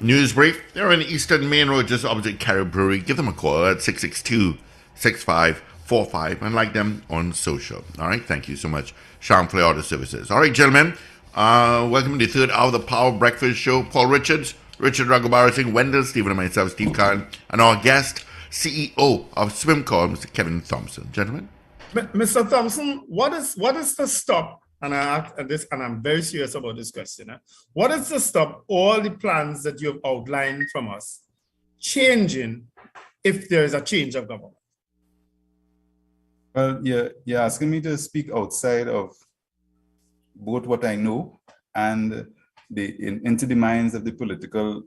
news brief. They're on Eastern Main Road, just opposite Carib Brewery. Give them a call at 662-6545 and like them on social. All right. Thank you so much, Champlain Auto Services. All right, gentlemen. Welcome to the third hour of the Power Breakfast Show. Paul Richards, Richard Ragoobarsingh, Wendell, Stephen and myself, Steve Khan, and our guest, CEO of SWMCOL, Mr. Kevin Thompson. Gentlemen? Mr. Thompson, what is the stop? And I'm very serious about this question. What is to stop all the plans that you have outlined from us changing if there is a change of government? Well, you're asking me to speak outside of both what I know and into the minds of the political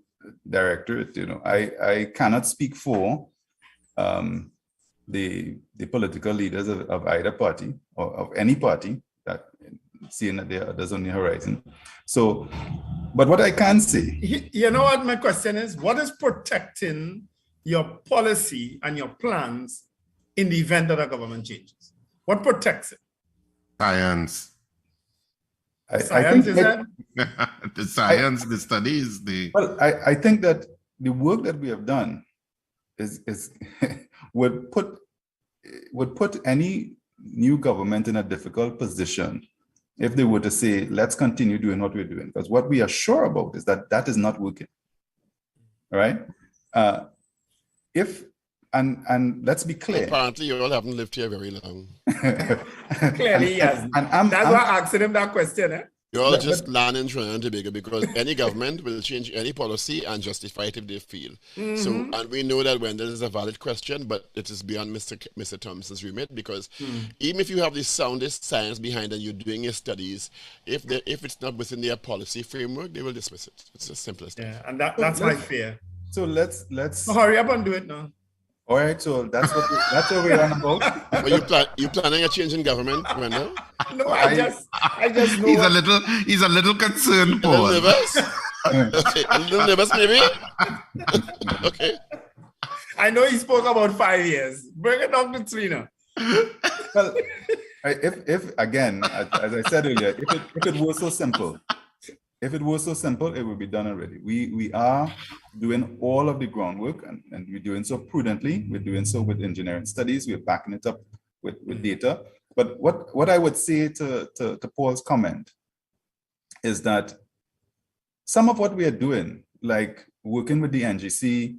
directorate. I cannot speak for the political leaders of either party or of any party, that seeing that there are others on the horizon. So, but what I can say, you know what my question is, what is protecting your policy and your plans in the event that a government changes? What protects it? Science. I Science think is that? The science, the studies, well, I think that the work that we have done is would put any new government in a difficult position if they were to say, let's continue doing what we're doing. Because what we are sure about is that that is not working. All right? And let's be clear. Apparently, you all haven't lived here very long. Clearly, yes. That's why I asked him that question. Eh? You're all just learning Trinidad and Tobago, because any government will change any policy and justify it if they feel. So, and we know that when there is a valid question, but it is beyond Mr. Thompson's remit, because even if you have the soundest science behind and you're doing your studies, if it's not within their policy framework, they will dismiss it. It's as simple as that. Yeah, and that's my fear. So let's hurry up and do it now. All right, so that's what we're on about. Well, you planning a change in government, Wendell? No, I just know. He's a little concerned, Paul. A little nervous? Okay, a little nervous, maybe? Okay. I know he spoke about 5 years. Bring it down to 3 now. Well, if again, as I said earlier, if it was so simple, it would be done already. We are doing all of the groundwork, and we're doing so prudently. We're doing so with engineering studies. We're backing it up with data. But what I would say to Paul's comment is that some of what we are doing, like working with the NGC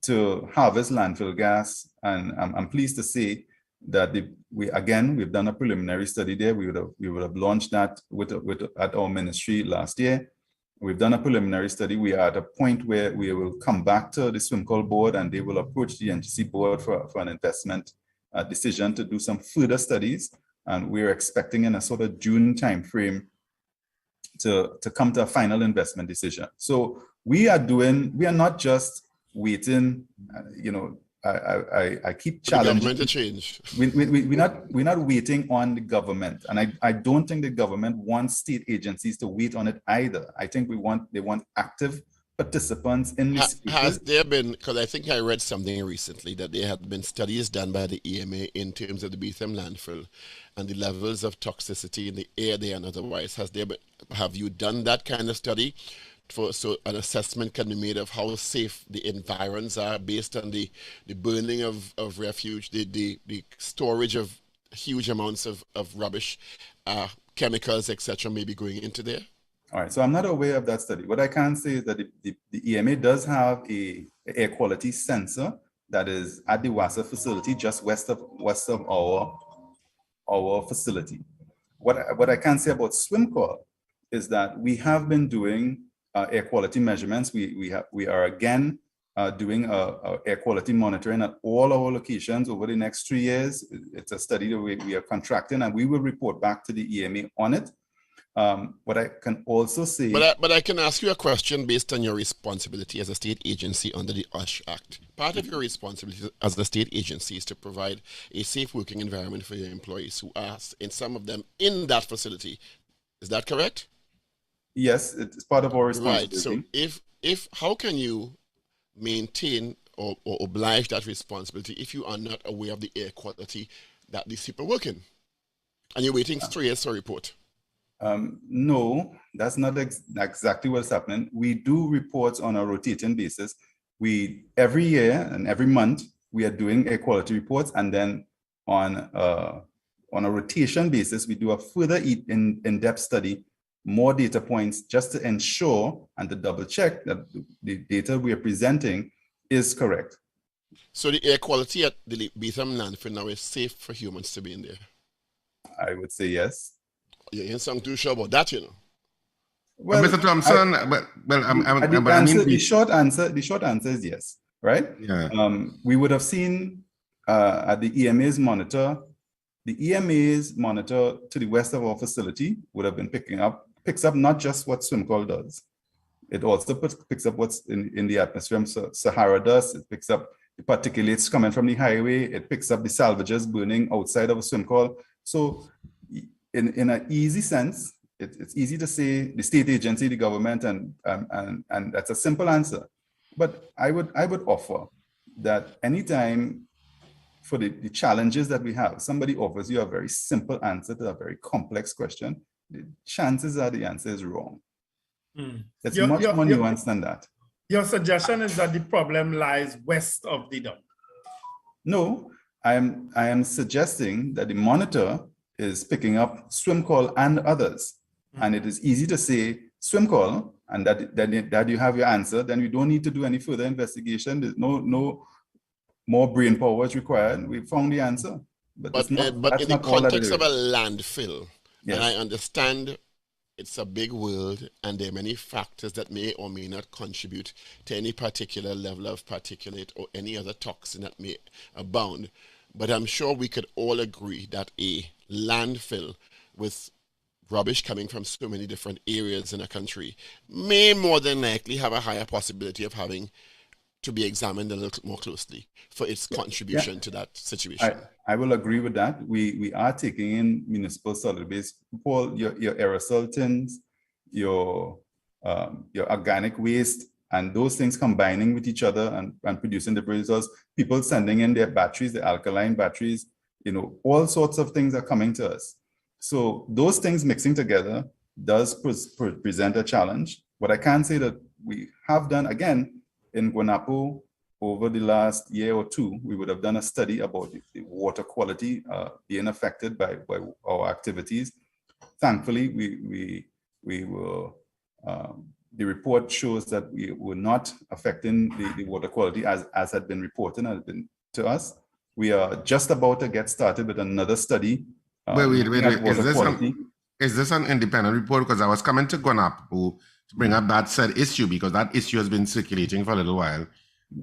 to harvest landfill gas, and I'm pleased to say that we've done a preliminary study there. We would have launched that at our ministry last year. We've done a preliminary study. We are at a point where we will come back to the SWMCOL board, and they will approach the NGC board for an investment decision to do some further studies. And we're expecting in a sort of June timeframe to come to a final investment decision. So we are not just waiting, I keep challenging. The government to change. We're not waiting on the government, and I don't think the government wants state agencies to wait on it either. I think they want active participants in this. Has there been? Because I think I read something recently that there had been studies done by the EMA in terms of the Beetham Landfill and the levels of toxicity in the air there and otherwise. Have you done that kind of study? So an assessment can be made of how safe the environs are based on the burning of refuge, the storage of huge amounts of rubbish, chemicals, etc., maybe going into there? All right, so I'm not aware of that study. What I can say is that the EMA does have a air quality sensor that is at the WASA facility just west of our facility. What I can say about SWMCOL is that we have been doing air quality measurements. We are again doing air quality monitoring at all our locations over the next 3 years. It's a study that we are contracting, and we will report back to the EMA on it. What I can also say, but I can ask you a question based on your responsibility as a state agency under the USH Act. Part of your responsibility as a state agency is to provide a safe working environment for your employees who are, in some of them, in that facility. Is that correct? Yes, it's part of our responsibility. Right. So if how can you maintain or oblige that responsibility if you are not aware of the air quality that these people work in, and you're waiting 3 years to report? No, that's not exactly what's happening. We do reports on a rotating basis. Every year and every month we are doing air quality reports, and then on a rotation basis we do a further in-depth study, more data points, just to ensure and to double check that the data we are presenting is correct. So the air quality at the Beetham Landfill now is safe for humans to be in there? I would say yes. You ain't sound too sure about that, you know. Well, Mr. Thompson, the short answer is yes, right? Yeah. We would have seen at the EMA's monitor, to the west of our facility would have been picks up not just what SWMCOL does. It also picks up what's in the atmosphere. Sahara dust, it picks up the particulates coming from the highway, it picks up the salvages burning outside of a SWMCOL. So in an easy sense, it's easy to say the state agency, the government, and that's a simple answer. But I would offer that anytime for the challenges that we have. Somebody offers you a very simple answer to a very complex question. The chances are the answer is wrong. It's much more nuanced than that. Your suggestion is that the problem lies west of the dump. No, I am suggesting that the monitor is picking up SWMCOL and others. And it is easy to say SWMCOL and that you have your answer, then we don't need to do any further investigation. There's no more brain power is required. We found the answer. But in the context of a landfill, yes. And I understand it's a big world and there are many factors that may or may not contribute to any particular level of particulate or any other toxin that may abound. But I'm sure we could all agree that a landfill with rubbish coming from so many different areas in a country may more than likely have a higher possibility of having to be examined a little more closely for its contribution to that situation. I will agree with that. We are taking in municipal solid waste. Paul, your aerosol tins, your organic waste, and those things combining with each other and producing the results. People sending in their batteries, the alkaline batteries, all sorts of things are coming to us. So those things mixing together does present a challenge. What I can say that we have done, again, in Guanapo, over the last year or two, we would have done a study about the water quality being affected by our activities. Thankfully, we were, the report shows that we were not affecting the water quality as had been reported and had been to us. We are just about to get started with another study. Wait. Is this an independent report? Because I was coming to Guanapo to bring up that said issue, because that issue has been circulating for a little while.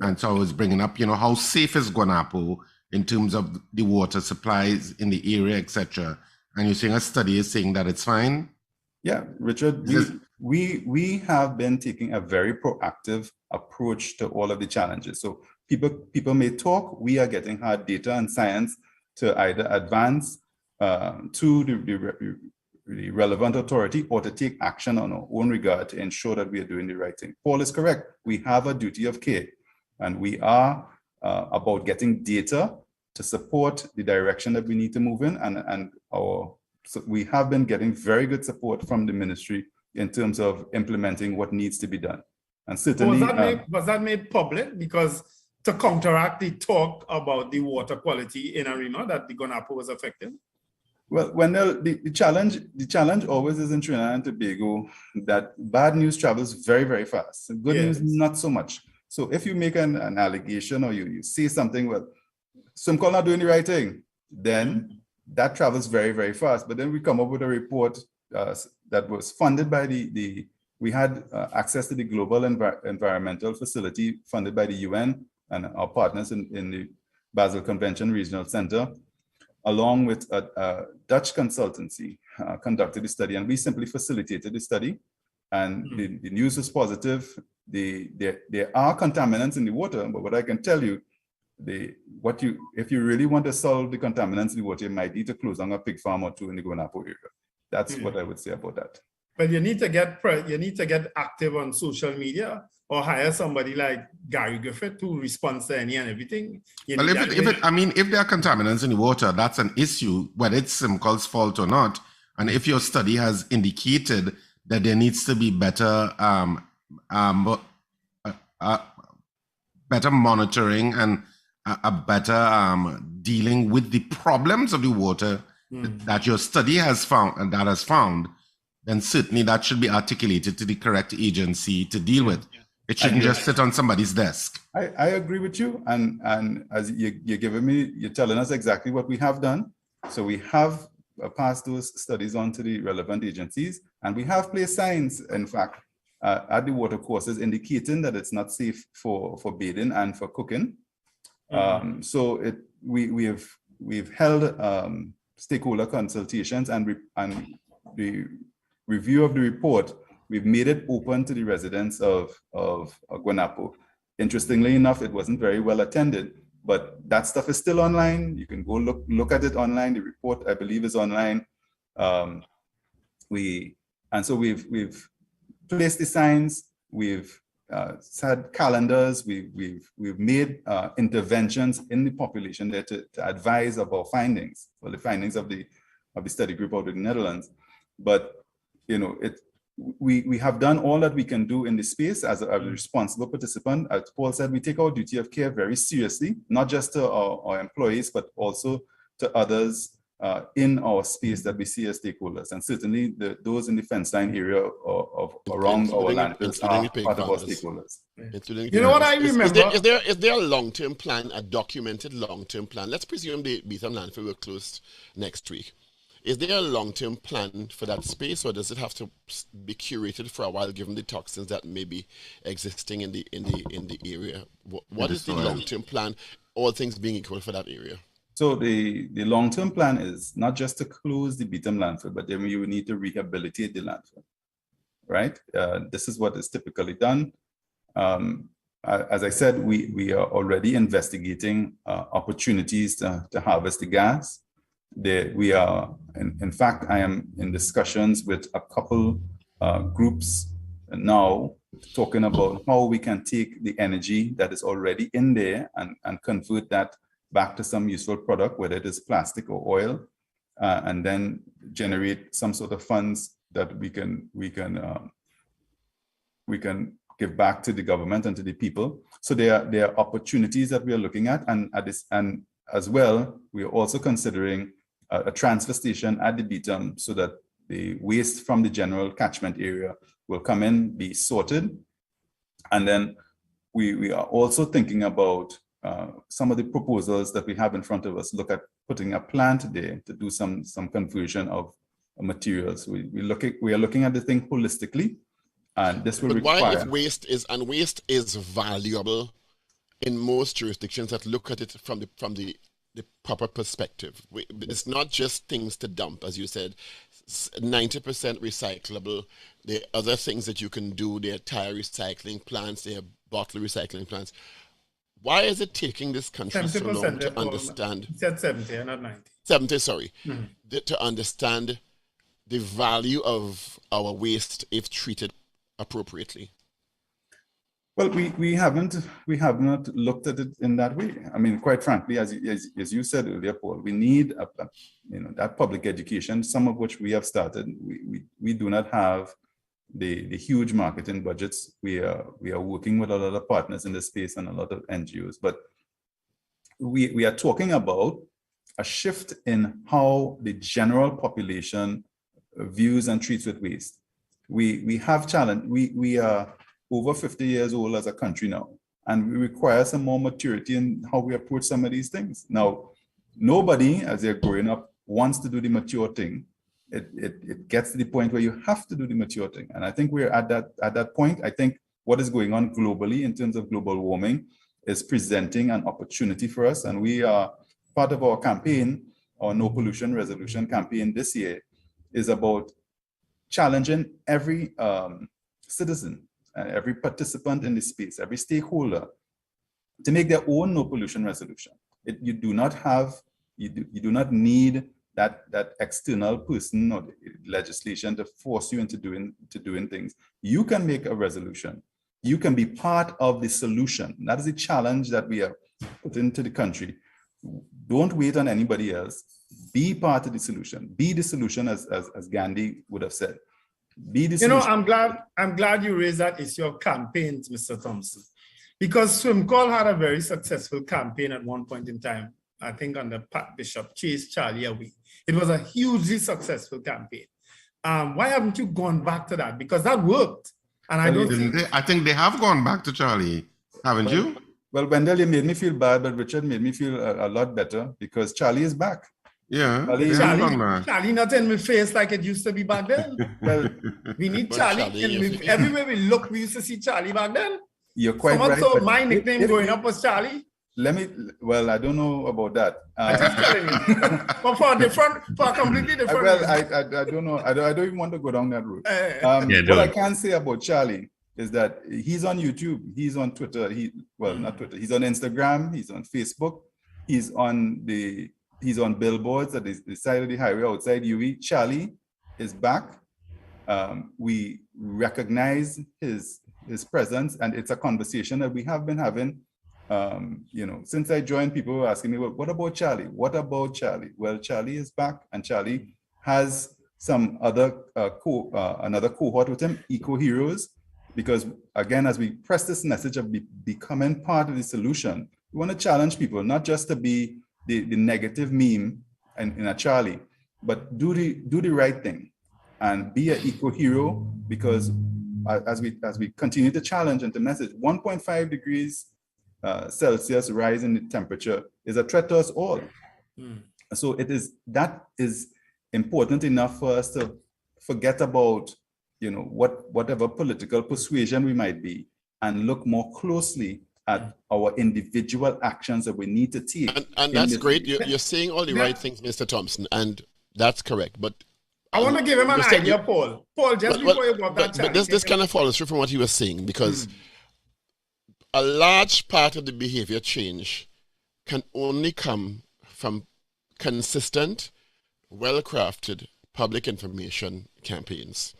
And so I was bringing up, how safe is Guanapo in terms of the water supplies in the area, etc. And you're saying a study is saying that it's fine? Yeah, Richard, we have been taking a very proactive approach to all of the challenges. So people may talk, we are getting hard data and science to either advance to the relevant authority or to take action on our own regard to ensure that we are doing the right thing. Paul is correct. We have a duty of care, and we are about getting data to support the direction that we need to move in. So we have been getting very good support from the ministry in terms of implementing what needs to be done. And certainly, was that made public? Because to counteract the talk about the water quality in Arima that the Guanapo was affected? Well, Wendell, the challenge always is in Trinidad and Tobago that bad news travels very, very fast. Good news, not so much. So if you make an allegation or you say something, well, SWMCOL not doing the right thing, then that travels very, very fast. But then we come up with a report that was funded by we had access to the Global Environmental Facility funded by the UN and our partners in the Basel Convention Regional Center, along with a Dutch consultancy conducted the study, and we simply facilitated the study. And the news was positive. There are contaminants in the water, but what I can tell you, if you really want to solve the contaminants in the water, you might need to close down a pig farm or two in the Guanapo area. That's what I would say about that. But you need to get active on social media or hire somebody like Gary Griffith to respond to any and everything. Well, if there are contaminants in the water, that's an issue, whether it's SWMCOL's fault or not. And if your study has indicated that there needs to be better better monitoring and a better dealing with the problems of the water that your study has found, then certainly that should be articulated to the correct agency to deal with. It shouldn't just sit on somebody's desk. I agree with you, and as you're telling us exactly what we have done. So we have passed those studies on to the relevant agencies, and we have placed signs, in fact, at the water courses indicating that it's not safe for bathing and for cooking. So we've held stakeholder consultations, and the review of the report, we've made it open to the residents of Guanapo. Interestingly enough, it wasn't very well attended, but that stuff is still online. You can go look at it online. The report, I believe, is online. So we've placed the signs. We've had calendars. We've made interventions in the population there to advise of our findings, well, the findings of the study group out of the Netherlands. But we have done all that we can do in the space as a responsible participant. As Paul said, we take our duty of care very seriously, not just to our employees, but also to others in our space that we see as stakeholders. And certainly those in the fence line area of around our landfills are part of our stakeholders. You know what I remember? Is there a long-term plan, a documented long-term plan? Let's presume the Beetham Landfill will close next week. Is there a long-term plan for that space, or does it have to be curated for a while, given the toxins that may be existing in the area? What is the long-term plan, all things being equal, for that area? So the long-term plan is not just to close the Beetham landfill, but then you need to rehabilitate the landfill, right? This is what is typically done. As I said, we are already investigating opportunities to harvest the gas. We are, in fact, I am in discussions with a couple groups now, talking about how we can take the energy that is already in there and convert that back to some useful product, whether it is plastic or oil, and then generate some sort of funds that we can give back to the government and to the people. So there are opportunities that we are looking at, and as well, we are also considering a transfer station at the Beetham, so that the waste from the general catchment area will come in, be sorted. And then we are also thinking about some of the proposals that we have in front of us, look at putting a plant there to do some conversion of materials. We are looking at the thing holistically, and this will require. Why, if waste is valuable in most jurisdictions that look at it from the proper perspective? It's not just things to dump, as you said. 90% recyclable. There are other things that you can do. There are tire recycling plants. There are bottle recycling plants. Why is it taking this country so long to understand? You said 70, not 90. 70, sorry. To understand the value of our waste if treated appropriately. Well, we have not looked at it in that way. I mean, quite frankly, as you said earlier, Paul, we need that public education, some of which we have started. We do not have the huge marketing budgets. We are working with a lot of partners in this space and a lot of NGOs, but we are talking about a shift in how the general population views and treats with waste. We have challenge. We are over 50 years old as a country now, and we require some more maturity in how we approach some of these things. Now, nobody, as they're growing up, wants to do the mature thing. It gets to the point where you have to do the mature thing, and I think we're at that point. I think what is going on globally in terms of global warming is presenting an opportunity for us, and we are part of our campaign, our No Pollution Resolution campaign this year, is about challenging every citizen, every participant in the space, every stakeholder, to make their own no pollution resolution. You do not need that external person or legislation to force you into doing things. You can make a resolution. You can be part of the solution. That is the challenge that we have put into the country. Don't wait on anybody else. Be part of the solution. Be the solution, as Gandhi would have said. Be the solution. I'm glad you raised that issue of campaigns, Mr. Thompson, because SWMCOL had a very successful campaign at one point in time, I think under Pat Bishop, Chase Charlie Away. It was a hugely successful campaign. Why haven't you gone back to that? Because that worked. And I think they have gone back to Charlie, haven't you? Well, Wendell, you made me feel bad, but Richard made me feel a lot better because Charlie is back. Yeah, Charlie not in my face like it used to be back then. Well, we need Charlie. Everywhere we look, we used to see Charlie back then. You're quite Someone right. told my nickname growing up was Charlie. Well, I don't know about that. I'm just telling you. But for a completely different well, I don't know. I don't even want to go down that route. What I can say about Charlie is that he's on YouTube, he's on Twitter, not Twitter, he's on Instagram, he's on Facebook, he's on billboards at the side of the highway outside UE. Charlie is back. We recognize his his presence, and it's a conversation that we have been having. Since I joined, people were asking me, well, what about Charlie? What about Charlie? Well, Charlie is back, and Charlie has some other another cohort with him, Eco Heroes, because again, as we press this message of becoming part of the solution, we want to challenge people, not just to be the negative meme in a Charlie, but do the right thing and be an eco hero, because as we continue to challenge and to message, 1.5 degrees Celsius rise in the temperature is a threat to us all. So that is important enough for us to forget about whatever political persuasion we might be, and look more closely at our individual actions that we need to take. And that's great. You're saying all the right things, Mr. Thompson, and that's correct. But I want to give him an idea, Paul. Paul, just before you go up that but this kind of follows through from what he was saying, because a large part of the behavior change can only come from consistent, well-crafted public information campaigns.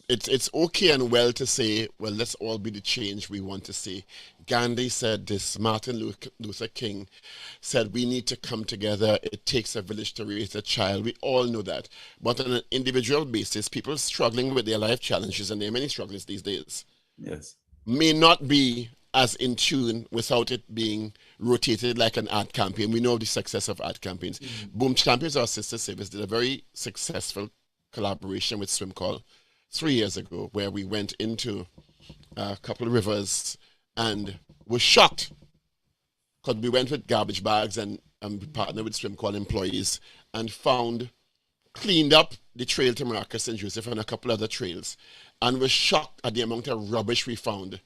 It's okay and well to say, well, let's all be the change we want to see. Gandhi said this, Martin Luther King said we need to come together. It takes a village to raise a child. We all know that. But on an individual basis, people struggling with their life challenges, and there are many struggles these days, yes, may not be as in tune without it being rotated like an ad campaign. We know the success of ad campaigns. Boom Champions, our sister service, did a very successful collaboration with SWMCOL 3 years ago, where we went into a couple of rivers and was shocked, because we went with garbage bags and we partnered with SWMCOL employees and cleaned up the trail to Maracas and Joseph and a couple other trails, and was shocked at the amount of rubbish we found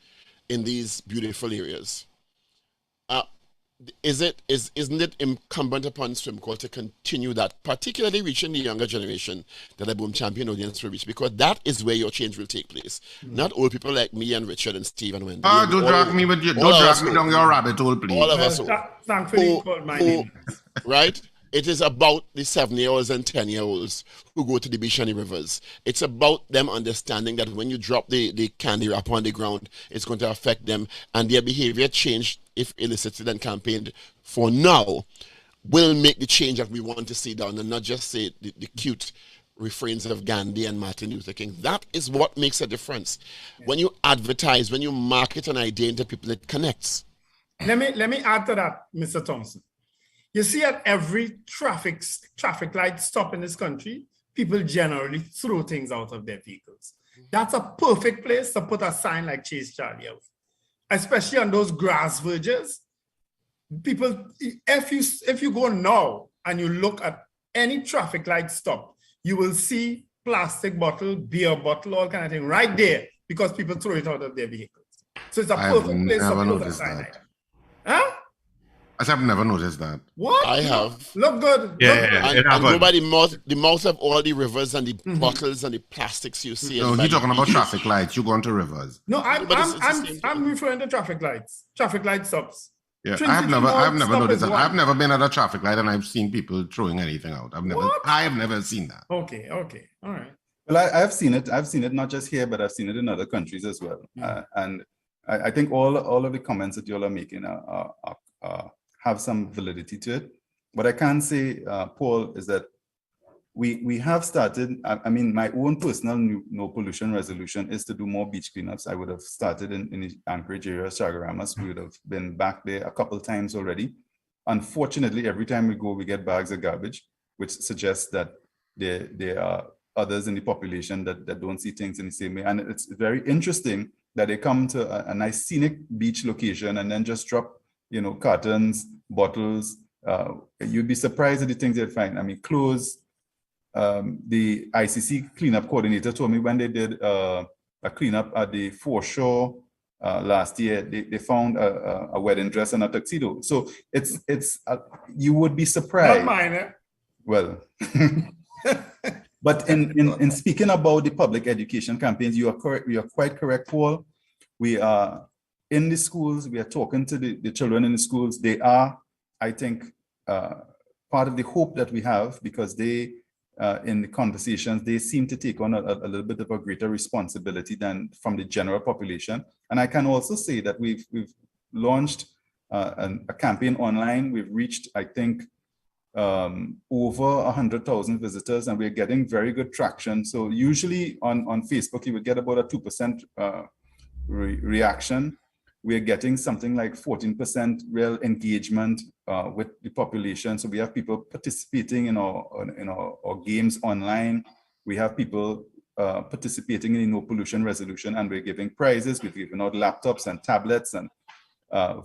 in these beautiful areas. Isn't it incumbent upon SWMCOL to continue that, particularly reaching the younger generation that a Boom Champion audience will reach, because that is where your change will take place. Not old people like me and Richard and Steve and Wendell. Don't drag me down your rabbit hole, please. All of us. Thankfully, called my name. Right? It is about the 7-year-olds and 10-year-olds who go to the beach and the rivers. It's about them understanding that when you drop the candy wrapper on the ground, it's going to affect them, and their behavior change, if elicited and campaigned for now, will make the change that we want to see down, and not just say the cute refrains of Gandhi and Martin Luther King. That is what makes a difference. When you advertise, when you market an idea into people, it connects. Let me add to that, Mr. Thompson. You see, at every traffic light stop in this country, people generally throw things out of their vehicles. That's a perfect place to put a sign like Chase Charlie out, especially on those grass verges. People, if you go now and you look at any traffic light stop, you will see plastic bottle, beer bottle, all kind of thing right there, because people throw it out of their vehicles. So it's a perfect place to put a sign like that. Huh? I've never noticed that. What? I have. Look good. And go by the mouth of all the rivers and the bottles and the plastics you see. No, he's talking about traffic lights. You go into rivers. No, I'm referring to traffic lights. Traffic light stops. Yeah, I've never noticed that. I've never been at a traffic light and I've seen people throwing anything out. I have never seen that. Okay, all right. Well, I've seen it. I've seen it not just here, but I've seen it in other countries as well. And I think all of the comments that you all are making have some validity to it. What I can say, Paul, is that we have started. I mean, my own personal no pollution resolution is to do more beach cleanups. I would have started in the Anchorage area, Chagaramas. We would have been back there a couple times already. Unfortunately, every time we go, we get bags of garbage, which suggests that there are others in the population that don't see things in the same way. And it's very interesting that they come to a nice scenic beach location and then just drop, cartons, bottles. You'd be surprised at the things they'd find. I mean, clothes. The ICC cleanup coordinator told me when they did a cleanup at the foreshore last year, they found a wedding dress and a tuxedo. So it's you would be surprised. Not mine, eh? Well, but in speaking about the public education campaigns, you are correct. You are quite correct, Paul. We are in the schools. We are talking to the children in the schools. They are, I think, part of the hope that we have, because they in the conversations, they seem to take on a little bit of a greater responsibility than from the general population. And I can also say that we've launched a campaign online. We've reached, I think, over 100,000 visitors, and we're getting very good traction. So usually on Facebook, you would get about a 2% reaction. We're getting something like 14% real engagement with the population. So we have people participating in our games online. We have people participating in the no pollution resolution, and we're giving prizes. We've given out laptops and tablets and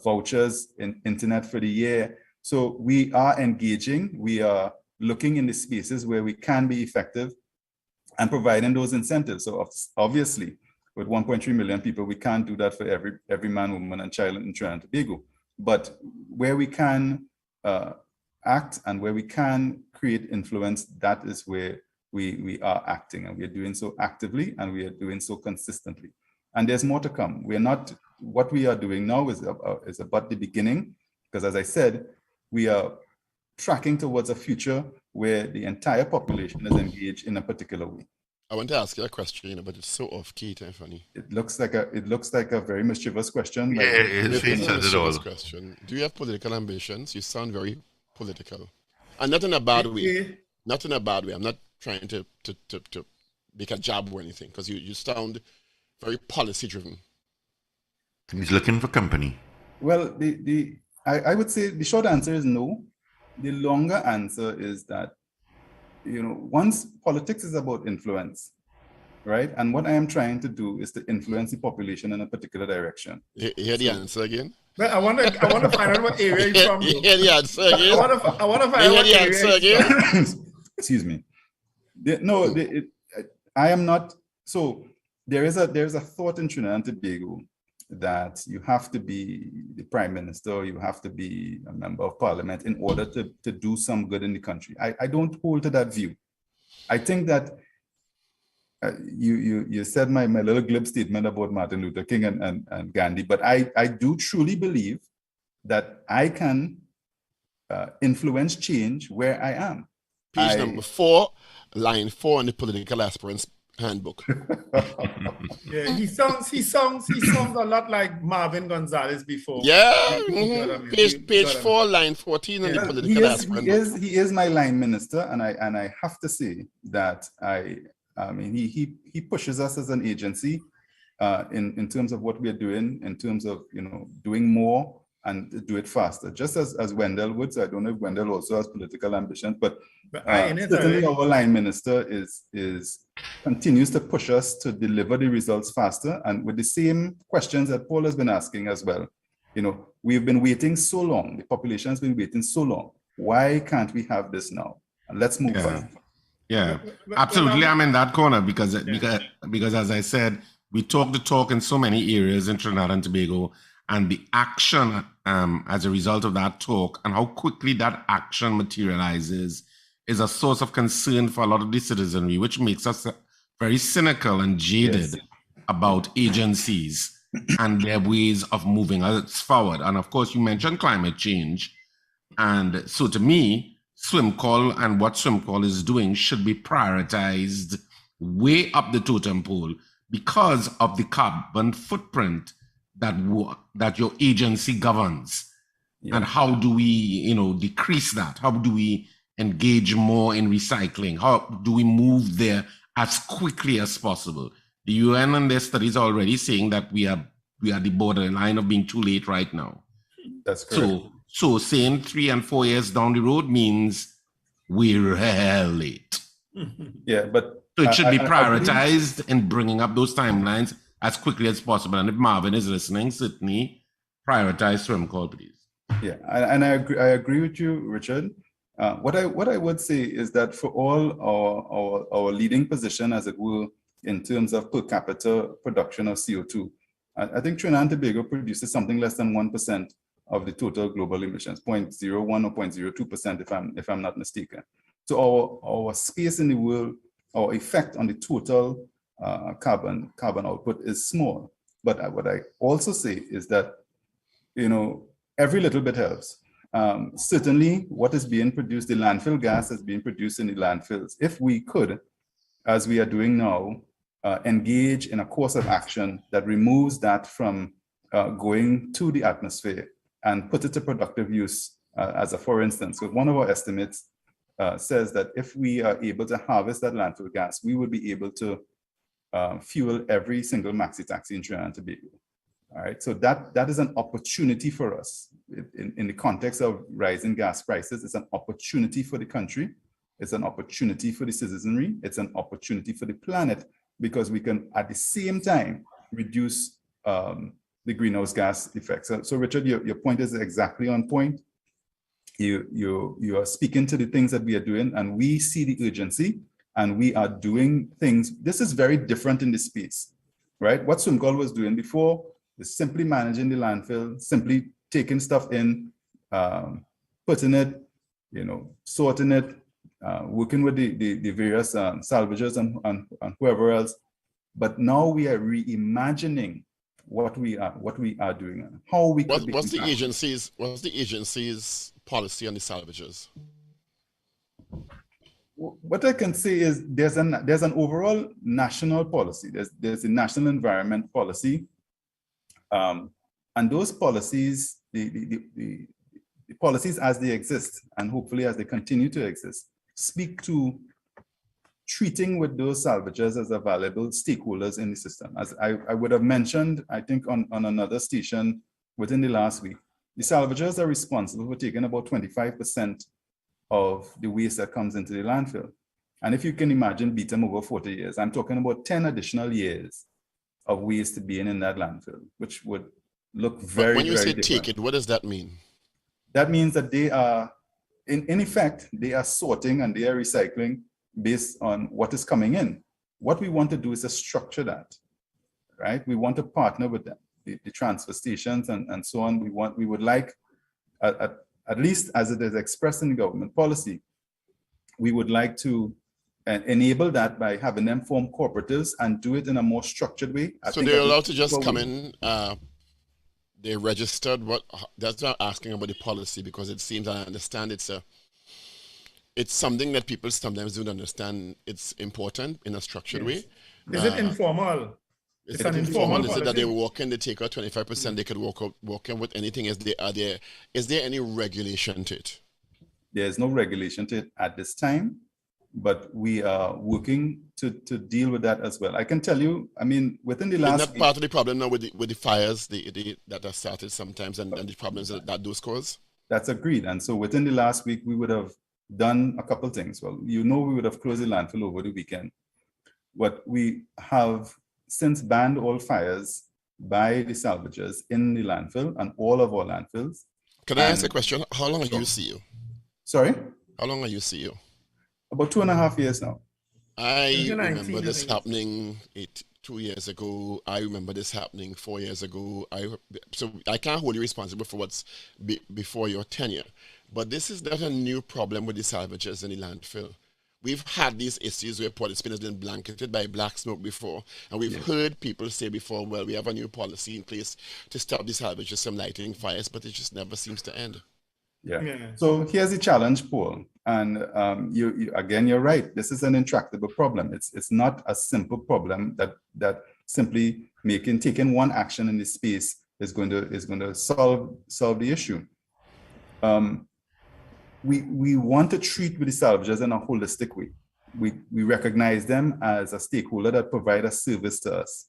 vouchers in internet for the year. So we are engaging. We are looking in the spaces where we can be effective and providing those incentives. So obviously, with 1.3 million people, we can't do that for every man, woman, and child in Trinidad and Tobago. But where we can act and where we can create influence, that is where we are acting, and we are doing so actively, and we are doing so consistently. And there's more to come. We're not, what we are doing now is about the beginning, because as I said, we are tracking towards a future where the entire population is engaged in a particular way. I want to ask you a question, but it's so off-key and funny. It looks like a very mischievous question. Yeah, it's a mischievous question. Do you have political ambitions? You sound very political, and not in a bad way. Not in a bad way. I'm not trying to make a jab or anything, because you sound very policy-driven. He's looking for company. Well, I would say the short answer is no. The longer answer is that, once politics is about influence, right? And what I am trying to do is to influence the population in a particular direction. You hear the answer again? But I want to find out what area you're from. You hear the answer again? I want to find out what area again? Excuse me. I am not. So there is a thought in Trinidad and Tobago that you have to be the prime minister, you have to be a member of parliament in order to do some good in the country. I don't hold to that view. I think that you said my little glib statement about Martin Luther King and Gandhi, but I do truly believe that I can influence change where I am. Page number 4, line 4 in the political aspirants handbook. Yeah, he sounds a lot like Marvin Gonzalez before. Yeah, page 4, line 14 in the political aspirant. He is my line minister, and I have to say that he pushes us as an agency in terms of what we are doing, in terms of doing more and do it faster, just as Wendell would. So I don't know if Wendell also has political ambitions, but certainly our line minister continues to push us to deliver the results faster, and with the same questions that Paul has been asking as well. We've been waiting so long. The population has been waiting so long. Why can't we have this now? And let's move on. Yeah, absolutely. I'm in that corner because as I said, we talk the talk in so many areas in Trinidad and Tobago, and the action as a result of that talk and how quickly that action materializes is a source of concern for a lot of the citizenry, which makes us very cynical and jaded about agencies and their ways of moving us forward. And of course, you mentioned climate change. And so to me, SWMCOL and what SWMCOL is doing should be prioritized way up the totem pole because of the carbon footprint that your agency governs. Yeah. And how do we, decrease that? How do we engage more in recycling? How do we move there as quickly as possible? The UN and their studies are already saying that we are the borderline of being too late right now. That's correct. So saying 3 and 4 years down the road means we're hell late. Yeah, but so it should be prioritized in bringing up those timelines as quickly as possible. And if Marvin is listening, certainly prioritize SWMCOL, please. Yeah, and I agree with you, Richard. What I would say is that for all our leading position, as it were, in terms of per capita production of CO2, I think Trinidad and Tobago produces something less than 1% of the total global emissions, 0.01 or 0.02% if I'm not mistaken. So our space in the world, our effect on the total carbon output is small. But what I also say is that every little bit helps. certainly what is being produced, the landfill gas is being produced in the landfills. If we could, as we are doing now, engage in a course of action that removes that from going to the atmosphere and put it to productive use, as a for instance. So one of our estimates says that if we are able to harvest that landfill gas, we would be able to fuel every single maxi taxi in Trinidad and Tobago. All right, so that is an opportunity for us in the context of rising gas prices. It's an opportunity for the country. It's an opportunity for the citizenry. It's an opportunity for the planet, because we can at the same time reduce the greenhouse gas effects. So Richard, your point is exactly on point. You are speaking to the things that we are doing, and we see the urgency, and we are doing things. This is very different in this space, right? What SWMCOL was doing before is simply managing the landfill, simply taking stuff in, putting it, sorting it, working with the various salvagers and whoever else. But now we are reimagining what we are doing and how we could be. What's the agency's policy on the salvagers? What I can say is there's an overall national policy. There's a national environment policy, and those policies, the policies as they exist, and hopefully as they continue to exist, speak to treating with those salvagers as a valuable stakeholders in the system. As I would have mentioned, I think on another station within the last week, the salvagers are responsible for taking about 25% of the waste that comes into the landfill. And if you can imagine Beetham over 40 years, I'm talking about 10 additional years of waste being in that landfill, which would look very, when you very say different. take it, what does that mean? That means that they are, in effect, they are sorting and they are recycling based on what is coming in. What we want to do is to structure that, right? We want to partner with them, the transfer stations and so on. We would like, at least as it is expressed in the government policy, we would like to enable that by having them form cooperatives and do it in a more structured way. So they're allowed to just come in, they registered. That's why I'm asking about the policy, because it seems, I understand it's something that people sometimes don't understand. It's important in a structured way. Is it informal? Is it informal? Is it that they walk in, they take out 25%, they could walk in with anything? Is there any regulation to it? There's no regulation to it at this time, but we are working to deal with that as well. I can tell you, I mean, within the last... Isn't that part of the problem now with the fires that are started sometimes and the problems that those cause? That's agreed. And so within the last week, we would have done a couple things. Well, we would have closed the landfill over the weekend. But we have since banned all fires by the salvagers in the landfill and all of our landfills. Can I ask a question? How long are you CEO? Sorry? How long are you CEO? About 2.5 years now. I remember this happening 2 years ago. I remember this happening 4 years ago. So I can't hold you responsible for what's before your tenure. But this is not a new problem with the salvagers in the landfill. We've had these issues where polythene has been blanketed by black smoke before. And we've heard people say before, well, we have a new policy in place to stop the salvagers from lighting fires, but it just never seems to end. Yeah. So here's the challenge, Paul. And you're right. This is an intractable problem. It's not a simple problem that simply taking one action in this space is going to solve the issue. We want to treat with the salvagers in a holistic way. We recognize them as a stakeholder that provide a service to us.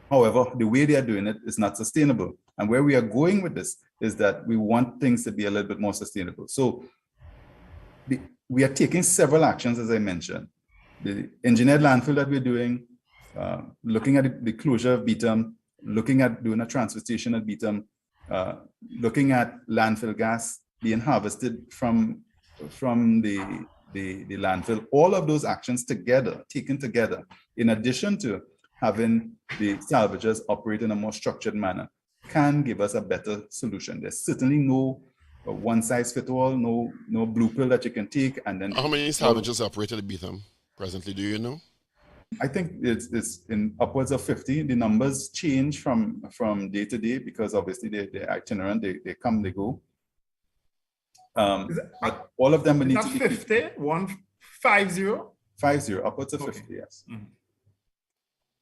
However, the way they are doing it is not sustainable. And where we are going with this is that we want things to be a little bit more sustainable. So we are taking several actions, as I mentioned. The engineered landfill that we're doing, looking at the closure of Beetham, looking at doing a transfer station at Beetham, looking at landfill gas being harvested from the landfill. All of those actions taken together, in addition to having the salvagers operate in a more structured manner, can give us a better solution. There's certainly no one-size-fits-all, no blue pill that you can take and then... How many salvagers operated at Beetham presently, do you know? I think it's in upwards of 50. The numbers change from day to day because obviously they're itinerant, they come, they go. But all of them will need Not to be 50, 150? 50, upwards of 50, yes. Mm-hmm.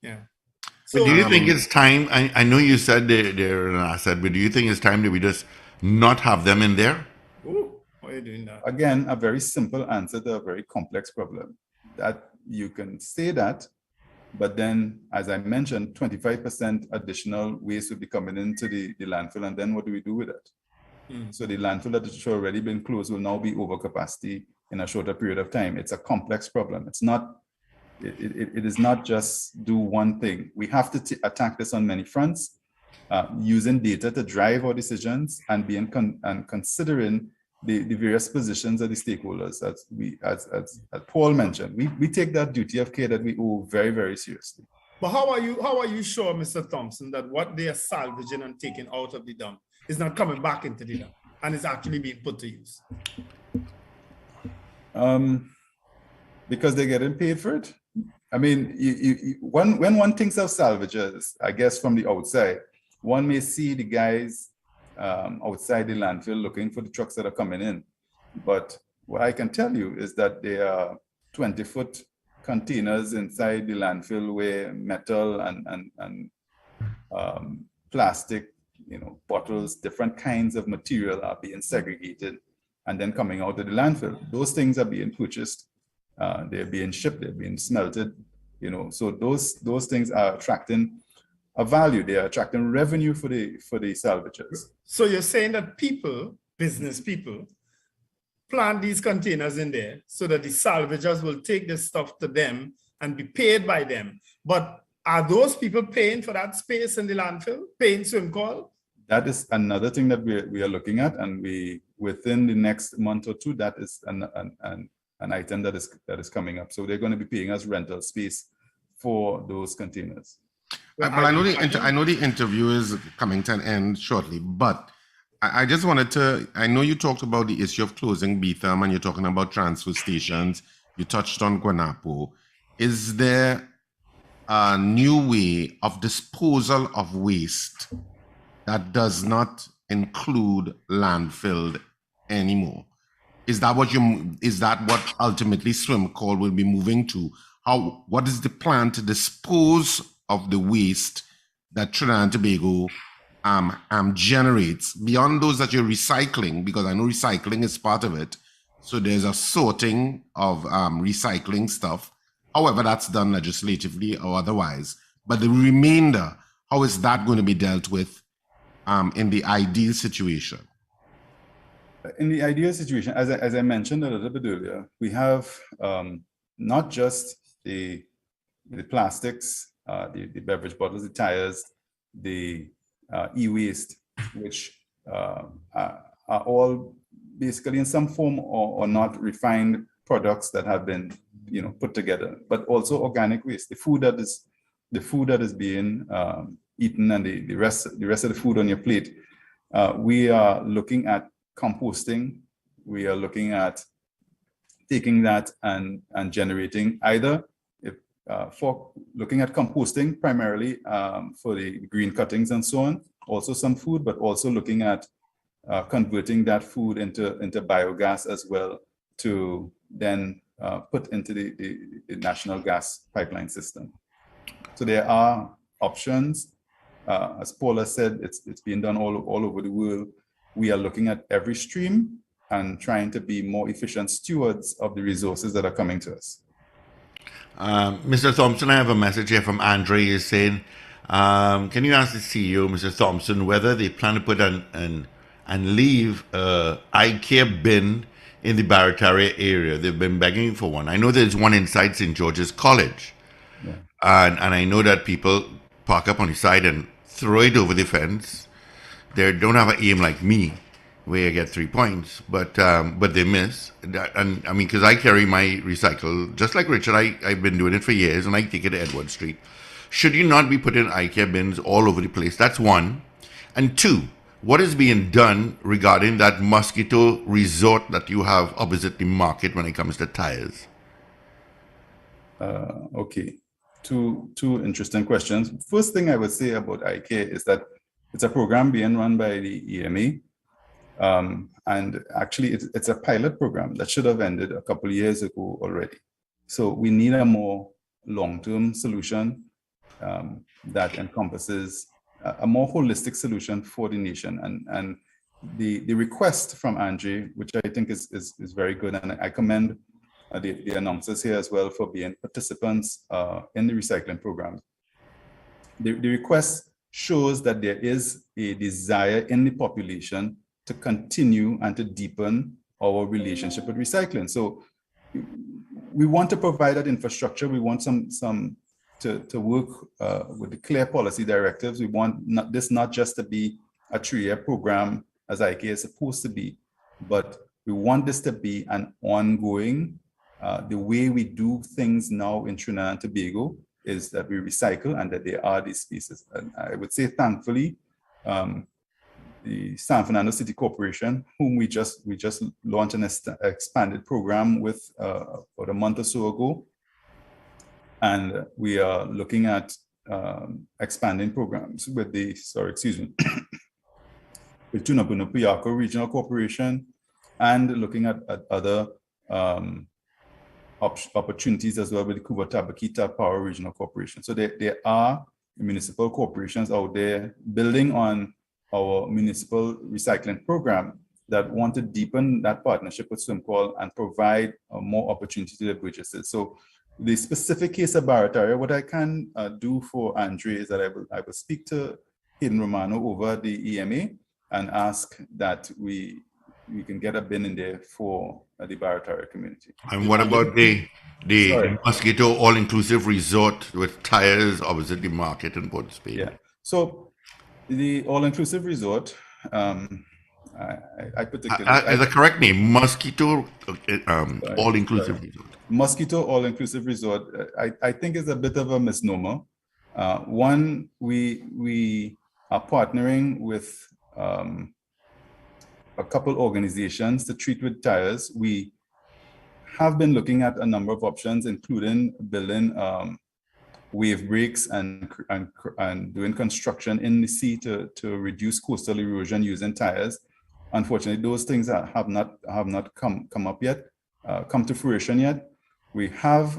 Yeah. So do you think it's time? I know you said they're an asset, but do you think it's time that we just not have them in there? Ooh, why are you doing that? Again, a very simple answer to a very complex problem. That you can say that, but then, as I mentioned, 25% additional waste will be coming into the landfill, and then what do we do with it? So the landfill that has already been closed will now be over capacity in a shorter period of time. It's a complex problem. It's not. It is not just do one thing. We have to attack this on many fronts, using data to drive our decisions and considering the various positions of the stakeholders. As Paul mentioned, we take that duty of care that we owe very, very seriously. But how are you sure, Mr. Thompson, that what they are salvaging and taking out of the dump is not coming back into the dump and is actually being put to use? Because they're getting paid for it. I mean, when one thinks of salvagers, I guess from the outside, one may see the guys outside the landfill looking for the trucks that are coming in. But what I can tell you is that there are 20-foot containers inside the landfill where metal and plastic, bottles, different kinds of material are being segregated and then coming out of the landfill. Those things are being purchased. They're being shipped, they're being smelted, so those things are attracting a value, they are attracting revenue for the salvagers. So you're saying that business people, plant these containers in there so that the salvagers will take this stuff to them and be paid by them. But are those people paying for that space in the landfill, paying SWMCOL? That is another thing that we are looking at, and within the next month or two, that is an item that is coming up. So they're going to be paying us rental space for those containers. Well, I know the interview is coming to an end shortly, but I just wanted to, I know you talked about the issue of closing Beetham and you're talking about transfer stations. You touched on Guanapo. Is there a new way of disposal of waste that does not include landfill anymore? Is that what ultimately SWMCOL will be moving to? What is the plan to dispose of the waste that Trinidad and Tobago generates beyond those that you're recycling? Because I know recycling is part of it. So there's a sorting of recycling stuff. However, that's done legislatively or otherwise. But the remainder, how is that going to be dealt with in the ideal situation? In the ideal situation, as I mentioned a little bit earlier, we have not just the plastics, the beverage bottles, the tires, the e-waste, which are all basically in some form or not refined products that have been put together, but also organic waste, the food that is being eaten, and the rest of the food on your plate. We are looking at composting. We are looking at taking that and generating either for looking at composting primarily for the green cuttings and so on, also some food, but also looking at converting that food into biogas as well to then put into the national gas pipeline system. So there are options. As Paula said, it's being done all over the world. We are looking at every stream and trying to be more efficient stewards of the resources that are coming to us. Mr. Thompson, I have a message here from Andre. He's saying, can you ask the CEO, Mr. Thompson, whether they plan to put and leave IKEA bin in the Barataria area? They've been begging for one. I know there's one inside St. George's College. Yeah. And I know that people park up on the side and throw it over the fence. They don't have an aim like me, where you get 3 points, but they miss. And I mean, because I carry my recycle, just like Richard, I've been doing it for years, and I take it to Edward Street. Should you not be putting IKEA bins all over the place? That's one. And two, what is being done regarding that mosquito resort that you have opposite the market when it comes to tires? Okay, two interesting questions. First thing I would say about IKEA is that it's a program being run by the EMA. And actually, it's a pilot program that should have ended a couple of years ago already. So we need a more long-term solution that encompasses a more holistic solution for the nation. And the request from Andre, which I think is very good, and I commend the announcers here as well for being participants in the recycling program. The request shows that there is a desire in the population to continue and to deepen our relationship with recycling. So we want to provide that infrastructure. We want some to work with the clear policy directives. We want this not just to be a 3-year program as IK is supposed to be, but we want this to be an ongoing, the way we do things now in Trinidad and Tobago is that we recycle and that there are these spaces. And I would say, thankfully, the San Fernando City Corporation, whom we just launched an expanded program with about a month or so ago, and we are looking at expanding programs with the with Tunapuna-Puyako Regional Corporation, and looking at other opportunities as well with the Kuba-Tabakita Power Regional Corporation. So there are municipal corporations out there building on our municipal recycling program that want to deepen that partnership with SWMCOL and provide more opportunity to the bridges. So the specific case of Barataria, what I can do for Andre is that I will speak to Hayden Romano over the EMA and ask that we can get a bin in there for the Barataria community. And what about the Mosquito all-inclusive resort with tires opposite the market in Port Spain? Yeah. So the all-inclusive resort, I particularly... Is the correct name, Mosquito all-inclusive resort? Mosquito all-inclusive resort, I think is a bit of a misnomer. One, we are partnering with a couple organizations to treat with tires. We have been looking at a number of options, including building wave breaks and doing construction in the sea to reduce coastal erosion using tires. Unfortunately, those things have not come up yet, come to fruition yet. We are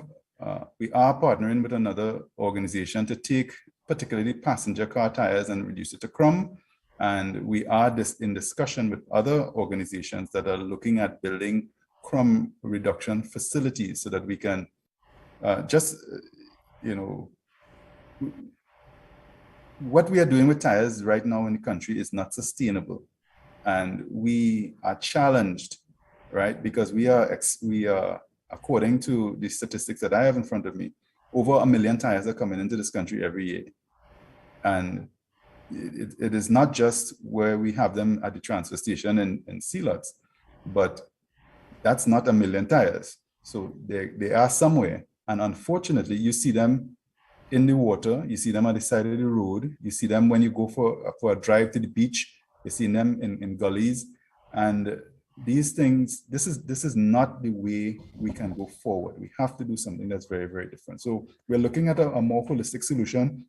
partnering with another organization to take particularly passenger car tires and reduce it to crumb. And we are in discussion with other organizations that are looking at building crumb reduction facilities so that we can what we are doing with tires right now in the country is not sustainable. And we are challenged, right? Because we are, according to the statistics that I have in front of me, over 1 million tires are coming into this country every year. And it is not just where we have them at the transfer station in C-lots, but that's not 1 million tires. So they are somewhere. And unfortunately, you see them in the water, you see them at the side of the road, you see them when you go for a drive to the beach, you see them in gullies. And these things, this is not the way we can go forward. We have to do something that's very, very different. So we're looking at a more holistic solution.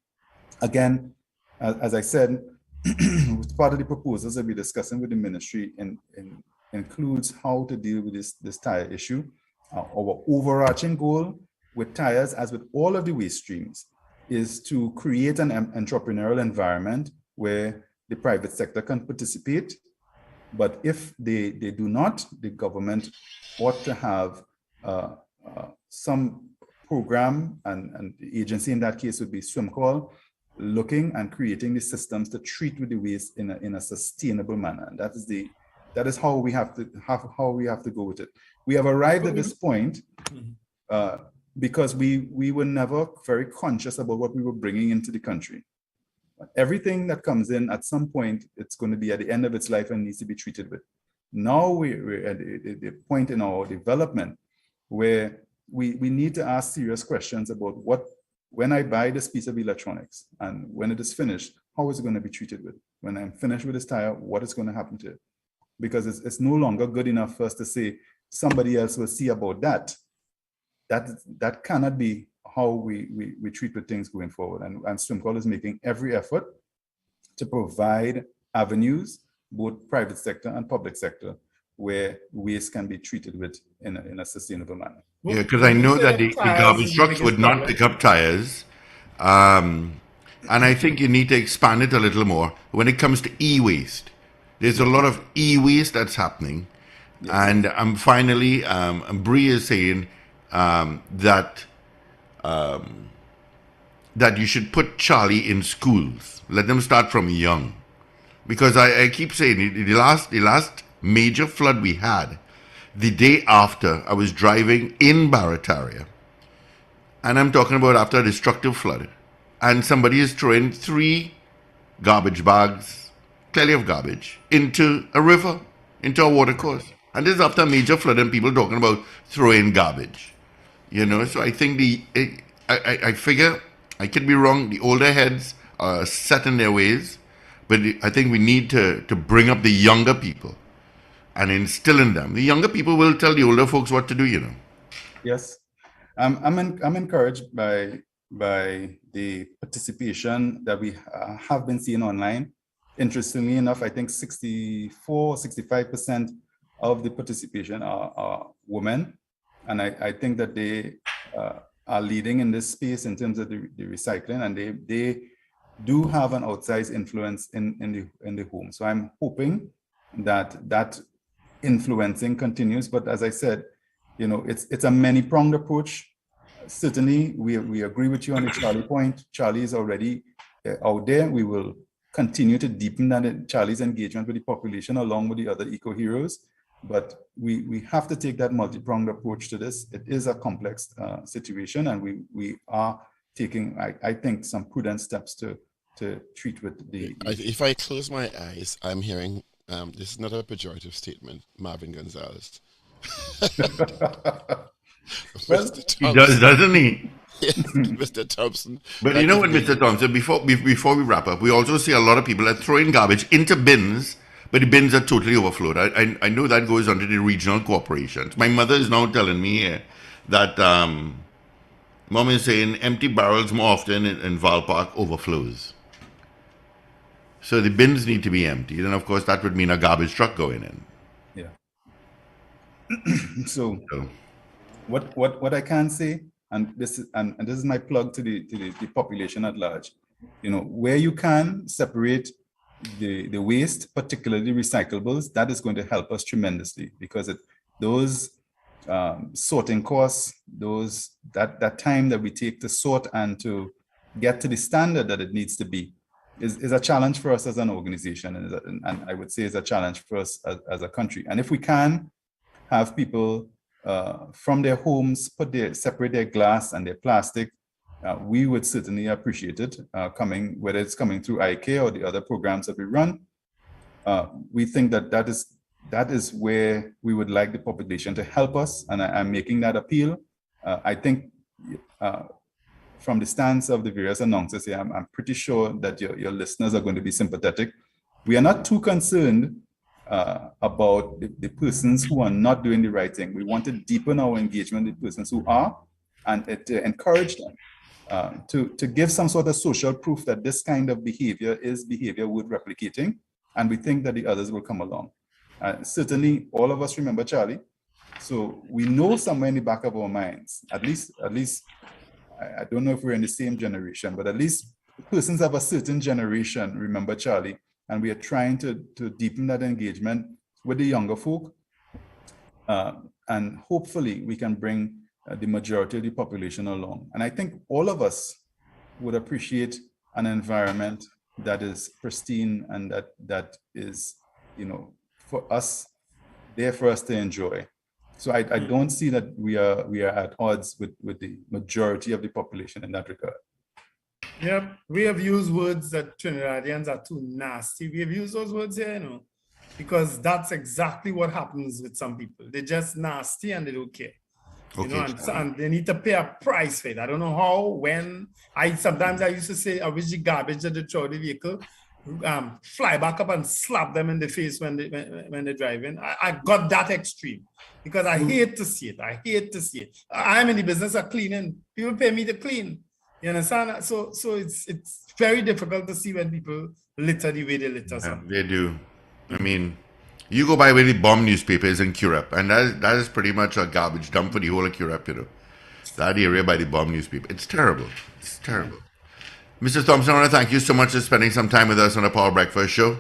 Again, as I said, part of the proposals that we're discussing with the ministry includes how to deal with this tire issue. Our overarching goal with tires, as with all of the waste streams, is to create an entrepreneurial environment where the private sector can participate. But if they do not, the government ought to have some program, and the agency in that case would be SWMCOL, looking and creating the systems to treat with the waste in a sustainable manner. And that is how we have to go with it. We have arrived at this point because we were never very conscious about what we were bringing into the country. Everything that comes in at some point, it's going to be at the end of its life and needs to be treated with. Now we're at the point in our development where we need to ask serious questions about when I buy this piece of electronics and when it is finished, how is it going to be treated with? When I'm finished with this tire, what is going to happen to it? Because it's no longer good enough for us to say somebody else will see about that. That cannot be how we treat with things going forward. And SWMCOL is making every effort to provide avenues both private sector and public sector, where waste can be treated with in a sustainable manner. Yeah, because I know that the garbage trucks would not pick up tires. And I think you need to expand it a little more when it comes to e-waste. There's a lot of e-waste that's happening. Yes. And I'm finally, Bree is saying that you should put Charlie in schools. Let them start from young. Because I keep saying, the last major flood we had, the day after, I was driving in Barataria. And I'm talking about after a destructive flood. And somebody is throwing 3 garbage bags, clearly of garbage, into a river, into a water course. And this is after a major flood and people talking about throwing garbage. You know, so I think I figure, I could be wrong, the older heads are set in their ways, but I think we need to bring up the younger people and instill in them. The younger people will tell the older folks what to do, you know. Yes. I'm encouraged by the participation that we have been seeing online. Interestingly enough, I think 65% of the participation are women. And I think that they are leading in this space in terms of the recycling, and they do have an outsized influence in the home. So I'm hoping that influencing continues. But as I said, you know, it's a many-pronged approach. Certainly, we agree with you on the Charlie point. Charlie is already out there. We will continue to deepen that Charlie's engagement with the population along with the other eco-heroes. But we have to take that multi-pronged approach to this. It is a complex situation, and we are taking, I think, some prudent steps to treat with the... If I close my eyes, I'm hearing, this is not a pejorative statement, Marvin Gonzalez. Well, he does, doesn't he? Yes, Mr. Thompson. But you know what, Mr. Thompson, before we wrap up, we also see a lot of people that throwing garbage into bins, but the bins are totally overflowed. I know that goes under the regional corporations. My mother is now telling me here that Mom is saying empty barrels more often in Val Park overflows. So the bins need to be emptied, and of course that would mean a garbage truck going in. Yeah. So what I can say, and this is my plug to the population at large, you know, where you can separate the waste, particularly recyclables, that is going to help us tremendously, because those sorting costs, that time that we take to sort and to get to the standard that it needs to be is a challenge for us as an organization, and I would say is a challenge for us as a country. And if we can have people from their homes separate their glass and their plastic, we would certainly appreciate it, whether it's coming through IK or the other programs that we run. We think that is where we would like the population to help us, and I'm making that appeal. I think from the stance of the various announcers here, I'm pretty sure that your listeners are going to be sympathetic. We are not too concerned about the persons who are not doing the right thing. We want to deepen our engagement with persons who are, and to encourage them to give some sort of social proof that this kind of behavior is behavior worth replicating, and we think that the others will come along. Certainly, all of us remember Charlie, so we know somewhere in the back of our minds, at least, I don't know if we're in the same generation, but at least persons of a certain generation remember Charlie, and we are trying to deepen that engagement with the younger folk, and hopefully we can bring the majority of the population along. And I think all of us would appreciate an environment that is pristine and that is, you know, for us, there for us to enjoy. So I don't see that we are at odds with the majority of the population in that regard. Yep, we have used words that Trinidadians are too nasty. We have used those words here, you know, because that's exactly what happens with some people. They're just nasty and they don't care. You know, and they need to pay a price for it. I don't know how, when. Sometimes I used to say, I wish the garbage that they throw the vehicle, fly back up and slap them in the face when they're driving. I got that extreme because I hate to see it. I'm in the business of cleaning. People pay me to clean. You understand? So it's very difficult to see when people litter the way they litter. They do. I mean, you go by where the bomb newspapers in Curepe, and that is pretty much a garbage dump for the whole of Curepe, you know. That area by the bomb newspaper. It's terrible. It's terrible. Mr. Thompson, I want to thank you so much for spending some time with us on the Power Breakfast Show.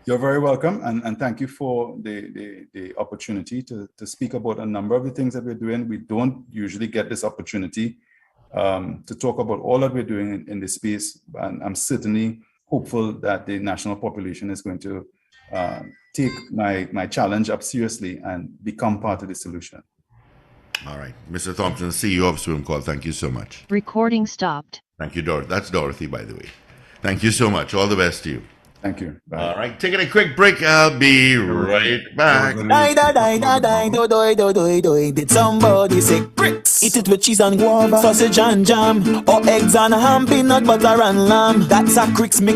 You're very welcome, and thank you for the opportunity to speak about a number of the things that we're doing. We don't usually get this opportunity to talk about all that we're doing in this space, and I'm certainly hopeful that the national population is going to take my challenge up seriously and become part of the solution. All right. Mr. Thompson, CEO of SWMCOL, thank you so much. Recording stopped. Thank you, Dorothy. That's Dorothy, by the way. Thank you so much. All the best to you. Thank you. Bye. All right, taking a quick break. I'll be right back. Did somebody say bricks? Eat it with cheese and guava, sausage and jam, or eggs and ham, peanut butter and lamb. That's a Cricks mix.